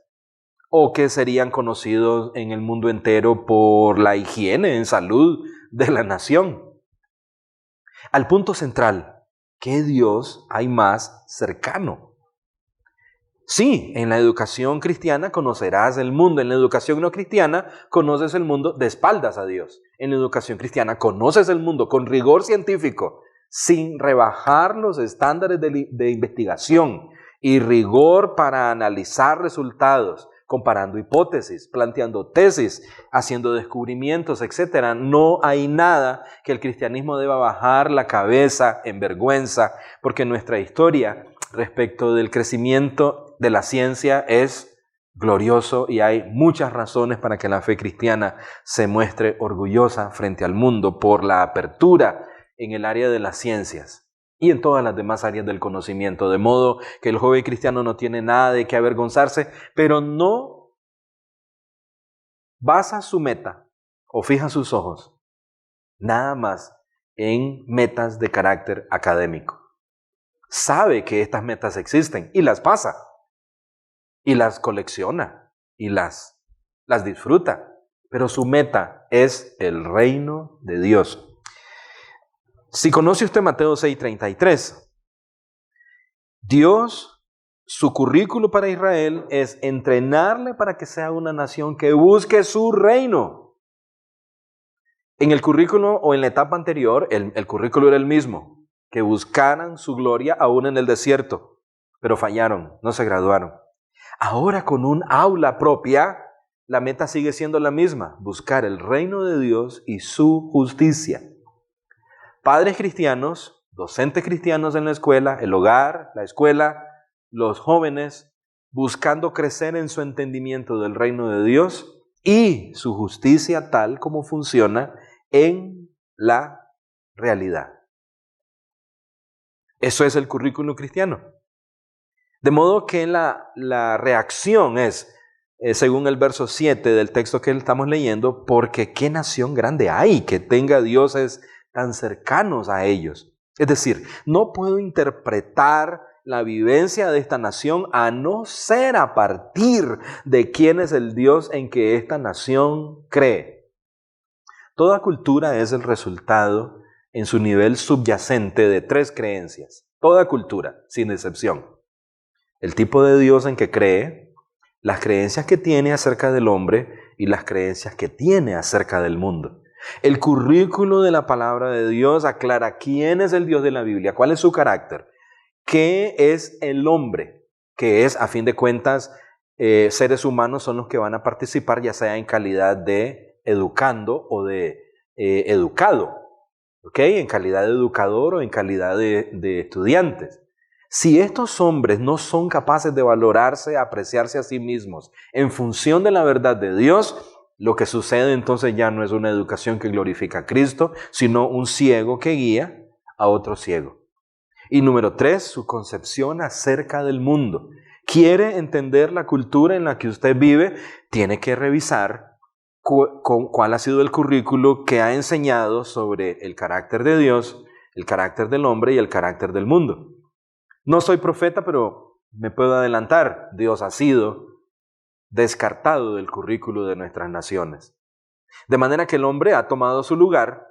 o que serían conocidos en el mundo entero por la higiene en salud de la nación. Al punto central: ¿qué Dios hay más cercano? Sí, en la educación cristiana conocerás el mundo. En la educación no cristiana conoces el mundo de espaldas a Dios. En la educación cristiana conoces el mundo con rigor científico, sin rebajar los estándares de investigación y rigor para analizar resultados, comparando hipótesis, planteando tesis, haciendo descubrimientos, etc. No hay nada que el cristianismo deba bajar la cabeza en vergüenza, porque nuestra historia respecto del crecimiento de la ciencia es glorioso y hay muchas razones para que la fe cristiana se muestre orgullosa frente al mundo por la apertura en el área de las ciencias y en todas las demás áreas del conocimiento, de modo que el joven cristiano no tiene nada de qué avergonzarse, pero no basa su meta o fija sus ojos nada más en metas de carácter académico. Sabe que estas metas existen y las pasa, y las colecciona, y las disfruta, pero su meta es el reino de Dios. Si conoce usted Mateo 6:33, Dios, su currículo para Israel es entrenarle para que sea una nación que busque su reino. En el currículo o en la etapa anterior, el currículo era el mismo: que buscaran su gloria aún en el desierto, pero fallaron, no se graduaron. Ahora, con un aula propia, la meta sigue siendo la misma: buscar el reino de Dios y su justicia. Padres cristianos, docentes cristianos en la escuela, el hogar, la escuela, los jóvenes, buscando crecer en su entendimiento del reino de Dios y su justicia tal como funciona en la realidad. Eso es el currículum cristiano. De modo que la reacción es, según el verso 7 del texto que estamos leyendo: porque qué nación grande hay que tenga dioses tan cercanos a ellos. Es decir, no puedo interpretar la vivencia de esta nación a no ser a partir de quién es el Dios en que esta nación cree. Toda cultura es el resultado en su nivel subyacente de tres creencias. Toda cultura, sin excepción: el tipo de Dios en que cree, las creencias que tiene acerca del hombre y las creencias que tiene acerca del mundo. El currículo de la palabra de Dios aclara quién es el Dios de la Biblia, cuál es su carácter, qué es el hombre, que es, a fin de cuentas, seres humanos son los que van a participar, ya sea en calidad de educando o de educado, ¿ok? En calidad de educador o en calidad de estudiantes. Si estos hombres no son capaces de valorarse, apreciarse a sí mismos en función de la verdad de Dios, lo que sucede entonces ya no es una educación que glorifica a Cristo, sino un ciego que guía a otro ciego. Y número 3, su concepción acerca del mundo. ¿Quiere entender la cultura en la que usted vive? Tiene que revisar cuál ha sido el currículo que ha enseñado sobre el carácter de Dios, el carácter del hombre y el carácter del mundo. No soy profeta, pero me puedo adelantar: Dios ha sido descartado del currículo de nuestras naciones. De manera que el hombre ha tomado su lugar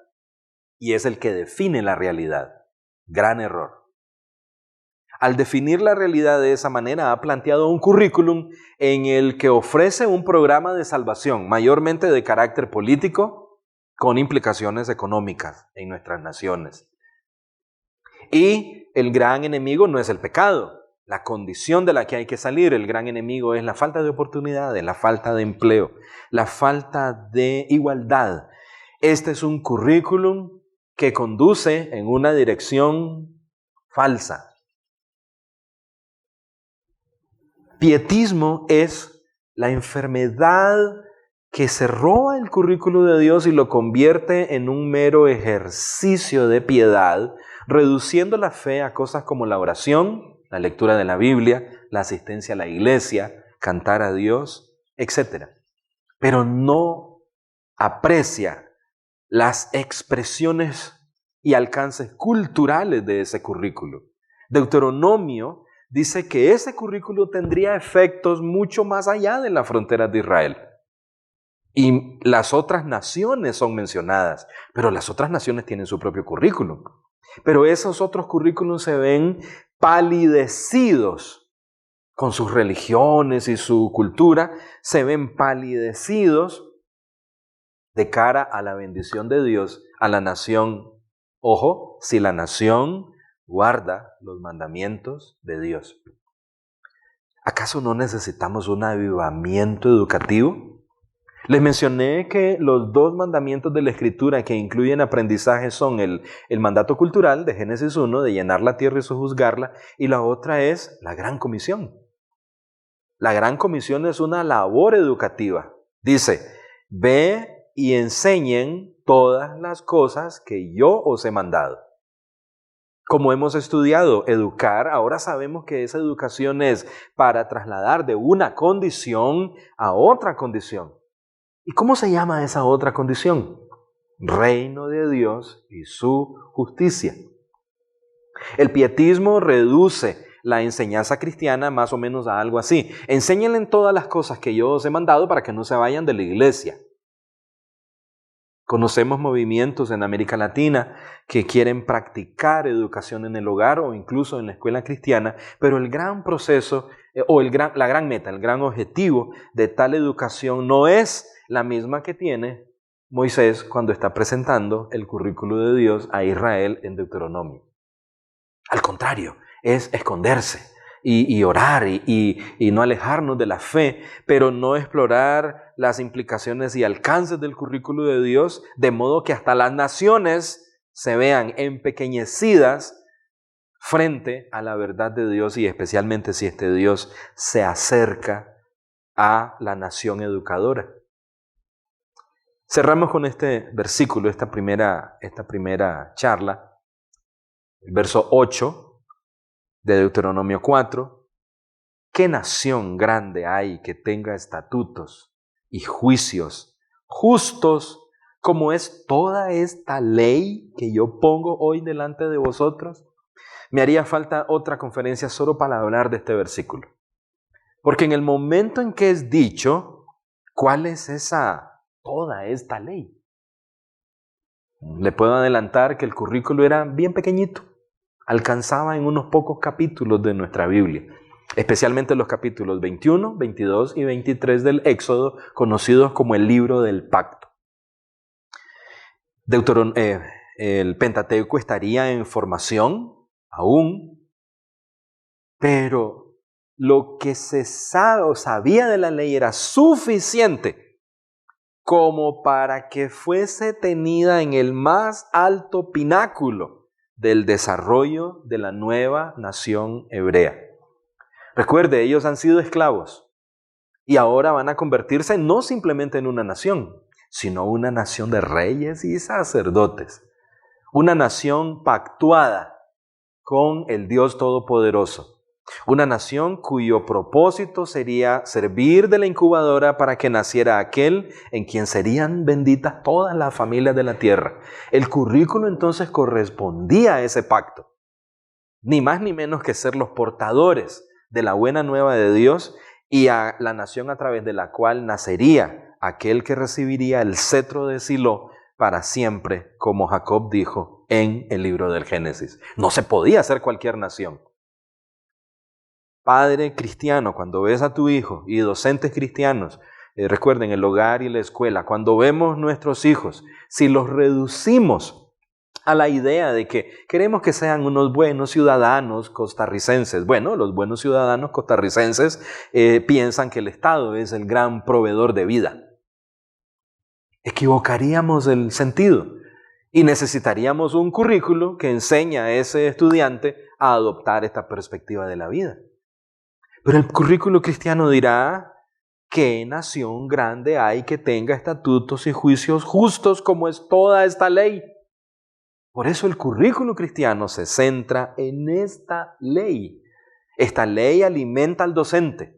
y es el que define la realidad. Gran error. Al definir la realidad de esa manera, ha planteado un currículum en el que ofrece un programa de salvación, mayormente de carácter político, con implicaciones económicas en nuestras naciones. Y el gran enemigo no es el pecado, la condición de la que hay que salir. El gran enemigo es la falta de oportunidades, la falta de empleo, la falta de igualdad. Este es un currículum que conduce en una dirección falsa. Pietismo es la enfermedad que se roba el currículo de Dios y lo convierte en un mero ejercicio de piedad, reduciendo la fe a cosas como la oración, la lectura de la Biblia, la asistencia a la iglesia, cantar a Dios, etc. Pero no aprecia las expresiones y alcances culturales de ese currículo. Deuteronomio dice que ese currículo tendría efectos mucho más allá de las fronteras de Israel. Y las otras naciones son mencionadas, pero las otras naciones tienen su propio currículum. Pero esos otros currículums se ven palidecidos con sus religiones y su cultura, se ven palidecidos de cara a la bendición de Dios, a la nación. Ojo, si la nación guarda los mandamientos de Dios. ¿Acaso no necesitamos un avivamiento educativo? Les mencioné que los 2 mandamientos de la Escritura que incluyen aprendizaje son el mandato cultural de Génesis 1, de llenar la tierra y sojuzgarla, y la otra es la Gran Comisión. La Gran Comisión es una labor educativa. Dice, ve y enseñen todas las cosas que yo os he mandado. Como hemos estudiado educar, ahora sabemos que esa educación es para trasladar de una condición a otra condición. ¿Y cómo se llama esa otra condición? Reino de Dios y su justicia. El pietismo reduce la enseñanza cristiana más o menos a algo así. Enséñenle todas las cosas que yo os he mandado para que no se vayan de la iglesia. Conocemos movimientos en América Latina que quieren practicar educación en el hogar o incluso en la escuela cristiana, pero el gran proceso la gran meta, el gran objetivo de tal educación no es la misma que tiene Moisés cuando está presentando el currículo de Dios a Israel en Deuteronomio. Al contrario, es esconderse y orar y no alejarnos de la fe, pero no explorar las implicaciones y alcances del currículo de Dios, de modo que hasta las naciones se vean empequeñecidas frente a la verdad de Dios, y especialmente si este Dios se acerca a la nación educadora. Cerramos con este versículo, esta primera charla, el verso 8 de Deuteronomio 4. ¿Qué nación grande hay que tenga estatutos y juicios justos como es toda esta ley que yo pongo hoy delante de vosotros? Me haría falta otra conferencia solo para hablar de este versículo. Porque en el momento en que es dicho, ¿cuál es toda esta ley? Le puedo adelantar que el currículo era bien pequeñito. Alcanzaba en unos pocos capítulos de nuestra Biblia, especialmente los capítulos 21, 22 y 23 del Éxodo, conocidos como el libro del pacto. El Pentateuco estaría en formación aún, pero lo que se sabe o sabía de la ley era suficiente como para que fuese tenida en el más alto pináculo del desarrollo de la nueva nación hebrea. Recuerde, ellos han sido esclavos y ahora van a convertirse no simplemente en una nación, sino una nación de reyes y sacerdotes. Una nación pactuada con el Dios Todopoderoso. Una nación cuyo propósito sería servir de la incubadora para que naciera aquel en quien serían benditas todas las familias de la tierra. El currículo entonces correspondía a ese pacto. Ni más ni menos que ser los portadores de la buena nueva de Dios y a la nación a través de la cual nacería aquel que recibiría el cetro de Silo para siempre, como Jacob dijo en el libro del Génesis. No se podía hacer cualquier nación. Padre cristiano, cuando ves a tu hijo, y docentes cristianos, recuerden el hogar y la escuela, cuando vemos nuestros hijos, si los reducimos a la idea de que queremos que sean unos buenos ciudadanos costarricenses, bueno, los buenos ciudadanos costarricenses piensan que el Estado es el gran proveedor de vida. Equivocaríamos el sentido y necesitaríamos un currículo que enseñe a ese estudiante a adoptar esta perspectiva de la vida. Pero el currículo cristiano dirá: ¿qué nación grande hay que tenga estatutos y juicios justos como es toda esta ley? Por eso el currículo cristiano se centra en esta ley. Esta ley alimenta al docente.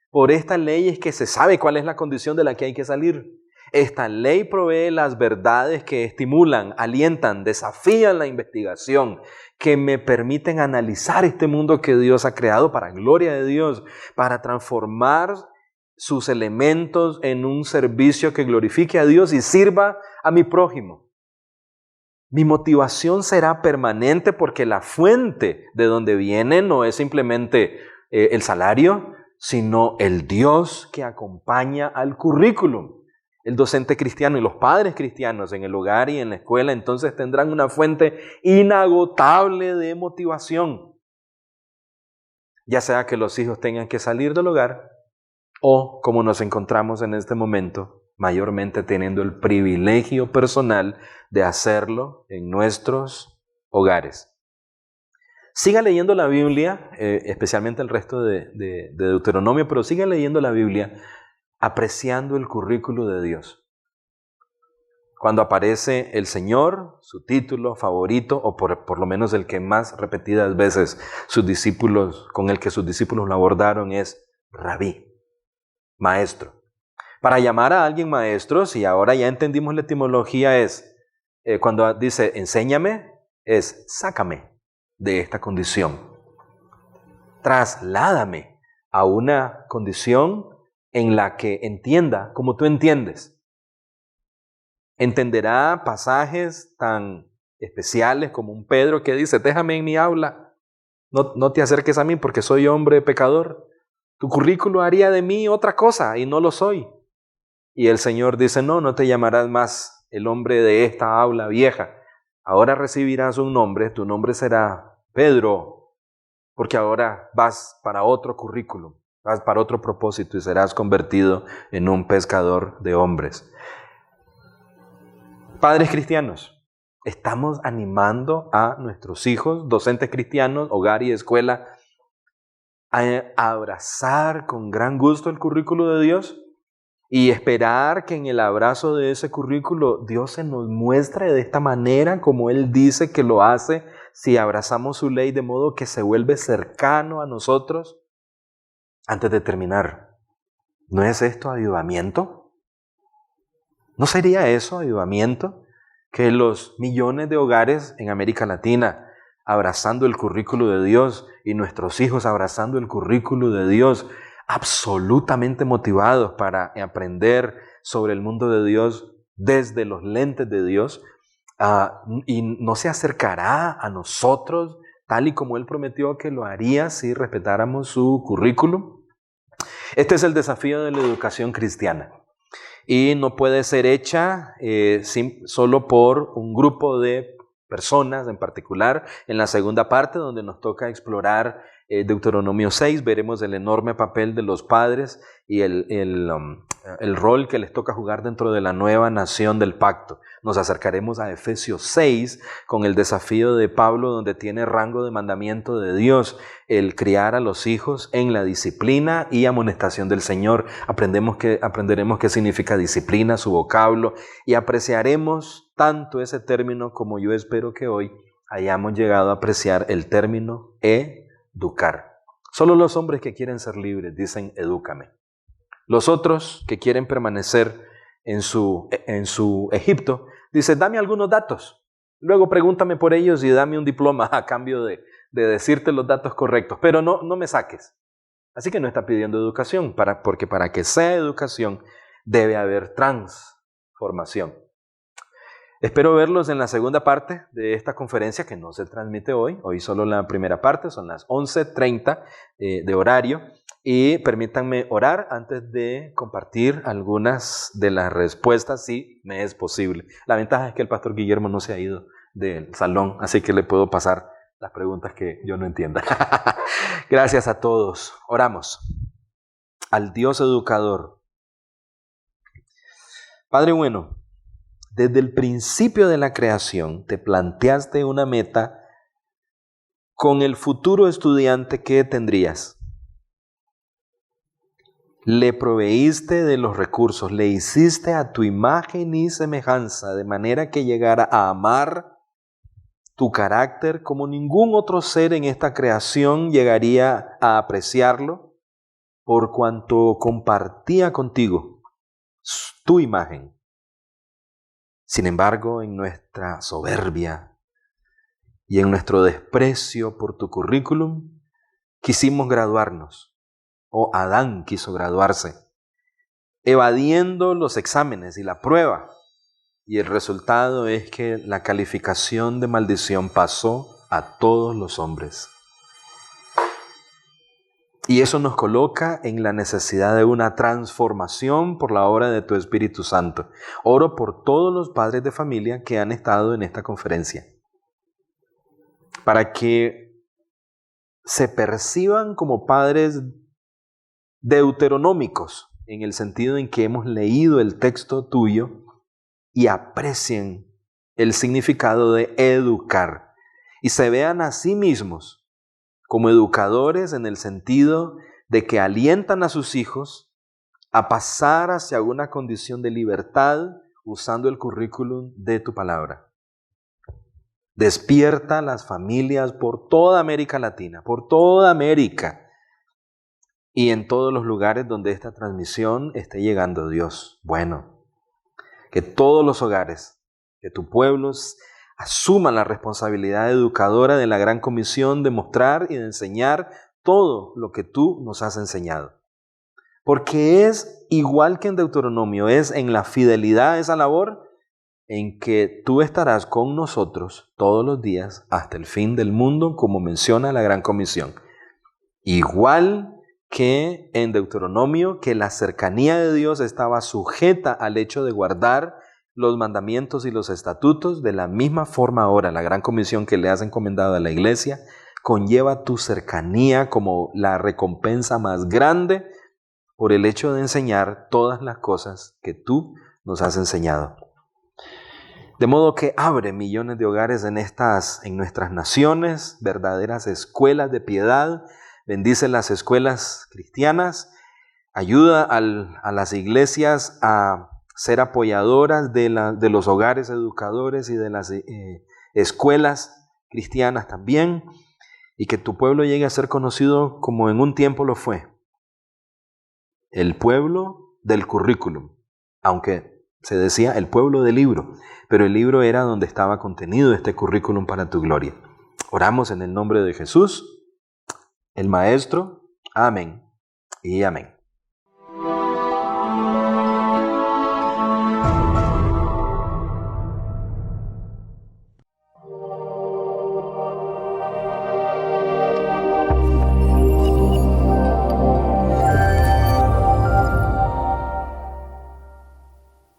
Por esta ley es que se sabe cuál es la condición de la que hay que salir. Esta ley provee las verdades que estimulan, alientan, desafían la investigación, que me permiten analizar este mundo que Dios ha creado para gloria de Dios, para transformar sus elementos en un servicio que glorifique a Dios y sirva a mi prójimo. Mi motivación será permanente porque la fuente de donde viene no es simplemente el salario, sino el Dios que acompaña al currículum. El docente cristiano y los padres cristianos en el hogar y en la escuela entonces tendrán una fuente inagotable de motivación. Ya sea que los hijos tengan que salir del hogar o, como nos encontramos en este momento, mayormente teniendo el privilegio personal de hacerlo en nuestros hogares. Siga leyendo la Biblia, especialmente el resto de Deuteronomio, pero siga leyendo la Biblia apreciando el currículo de Dios. Cuando aparece el Señor, su título favorito, o por lo menos el que más repetidas veces con el que sus discípulos lo abordaron, es Rabí, maestro. Para llamar a alguien maestro, si ahora ya entendimos la etimología, es cuando dice enséñame, es sácame de esta condición. Trasládame a una condición en la que entienda como tú entiendes. Entenderá pasajes tan especiales como un Pedro que dice: déjame en mi aula, no te acerques a mí porque soy hombre pecador. Tu currículo haría de mí otra cosa y no lo soy. Y el Señor dice: no te llamarás más el hombre de esta aula vieja. Ahora recibirás un nombre, tu nombre será Pedro, porque ahora vas para otro currículum, vas para otro propósito y serás convertido en un pescador de hombres. Padres cristianos, estamos animando a nuestros hijos, docentes cristianos, hogar y escuela, a abrazar con gran gusto el currículo de Dios y esperar que en el abrazo de ese currículo Dios se nos muestre de esta manera como Él dice que lo hace si abrazamos su ley de modo que se vuelve cercano a nosotros. Antes de terminar, ¿no es esto avivamiento? ¿No sería eso avivamiento? Que los millones de hogares en América Latina abrazando el currículo de Dios y nuestros hijos abrazando el currículo de Dios, absolutamente motivados para aprender sobre el mundo de Dios desde los lentes de Dios, y no se acercará a nosotros tal y como Él prometió que lo haría si respetáramos su currículum. Este es el desafío de la educación cristiana. Y no puede ser hecha solo por un grupo de personas en particular. En la segunda parte, donde nos toca explorar Deuteronomio 6, veremos el enorme papel de los padres y el rol que les toca jugar dentro de la nueva nación del pacto. Nos acercaremos a Efesios 6 con el desafío de Pablo, donde tiene rango de mandamiento de Dios el criar a los hijos en la disciplina y amonestación del Señor. Aprenderemos qué significa disciplina, su vocablo, y apreciaremos tanto ese término como yo espero que hoy hayamos llegado a apreciar el término educar. Solo los hombres que quieren ser libres dicen edúcame. Los otros que quieren permanecer en su Egipto dicen dame algunos datos, luego pregúntame por ellos y dame un diploma a cambio de decirte los datos correctos, pero no me saques. Así que no está pidiendo educación, porque para que sea educación debe haber transformación. Espero verlos en la segunda parte de esta conferencia que no se transmite hoy solo la primera parte, son las 11:30 de horario, y permítanme orar antes de compartir algunas de las respuestas si me es posible. La ventaja es que el pastor Guillermo no se ha ido del salón, así que le puedo pasar las preguntas que yo no entienda. Gracias a todos. Oramos. Al Dios educador. Padre bueno, desde el principio de la creación te planteaste una meta con el futuro estudiante que tendrías. le proveíste de los recursos, le hiciste a tu imagen y semejanza, de manera que llegara a amar tu carácter como ningún otro ser en esta creación llegaría a apreciarlo, por cuanto compartía contigo tu imagen. Sin embargo, en nuestra soberbia y en nuestro desprecio por tu currículum, quisimos graduarnos, o Adán quiso graduarse, evadiendo los exámenes y la prueba. Y el resultado es que la calificación de maldición pasó a todos los hombres. Y eso nos coloca en la necesidad de una transformación por la obra de tu Espíritu Santo. Oro por todos los padres de familia que han estado en esta conferencia, para que se perciban como padres deuteronómicos, en el sentido en que hemos leído el texto tuyo y aprecien el significado de educar y se vean a sí mismos como educadores en el sentido de que alientan a sus hijos a pasar hacia una condición de libertad usando el currículum de tu palabra. Despierta a las familias por toda América Latina, por toda América y en todos los lugares donde esta transmisión esté llegando, Dios. Bueno, que todos los hogares, que tu pueblo asuman la responsabilidad educadora de la gran comisión de mostrar y de enseñar todo lo que tú nos has enseñado. Porque es igual que en Deuteronomio, es en la fidelidad a esa labor en que tú estarás con nosotros todos los días hasta el fin del mundo, como menciona la gran comisión. Igual que en Deuteronomio, que la cercanía de Dios estaba sujeta al hecho de guardar los mandamientos y los estatutos, de la misma forma ahora la gran comisión que le has encomendado a la iglesia conlleva tu cercanía como la recompensa más grande por el hecho de enseñar todas las cosas que tú nos has enseñado. De modo que abre millones de hogares en nuestras naciones, verdaderas escuelas de piedad. Bendice las escuelas cristianas, ayuda a las iglesias a ser apoyadoras de los hogares educadores y de las escuelas cristianas también, y que tu pueblo llegue a ser conocido como en un tiempo lo fue, el pueblo del currículum, aunque se decía el pueblo del libro, pero el libro era donde estaba contenido este currículum para tu gloria. Oramos en el nombre de Jesús, el Maestro. Amén y amén.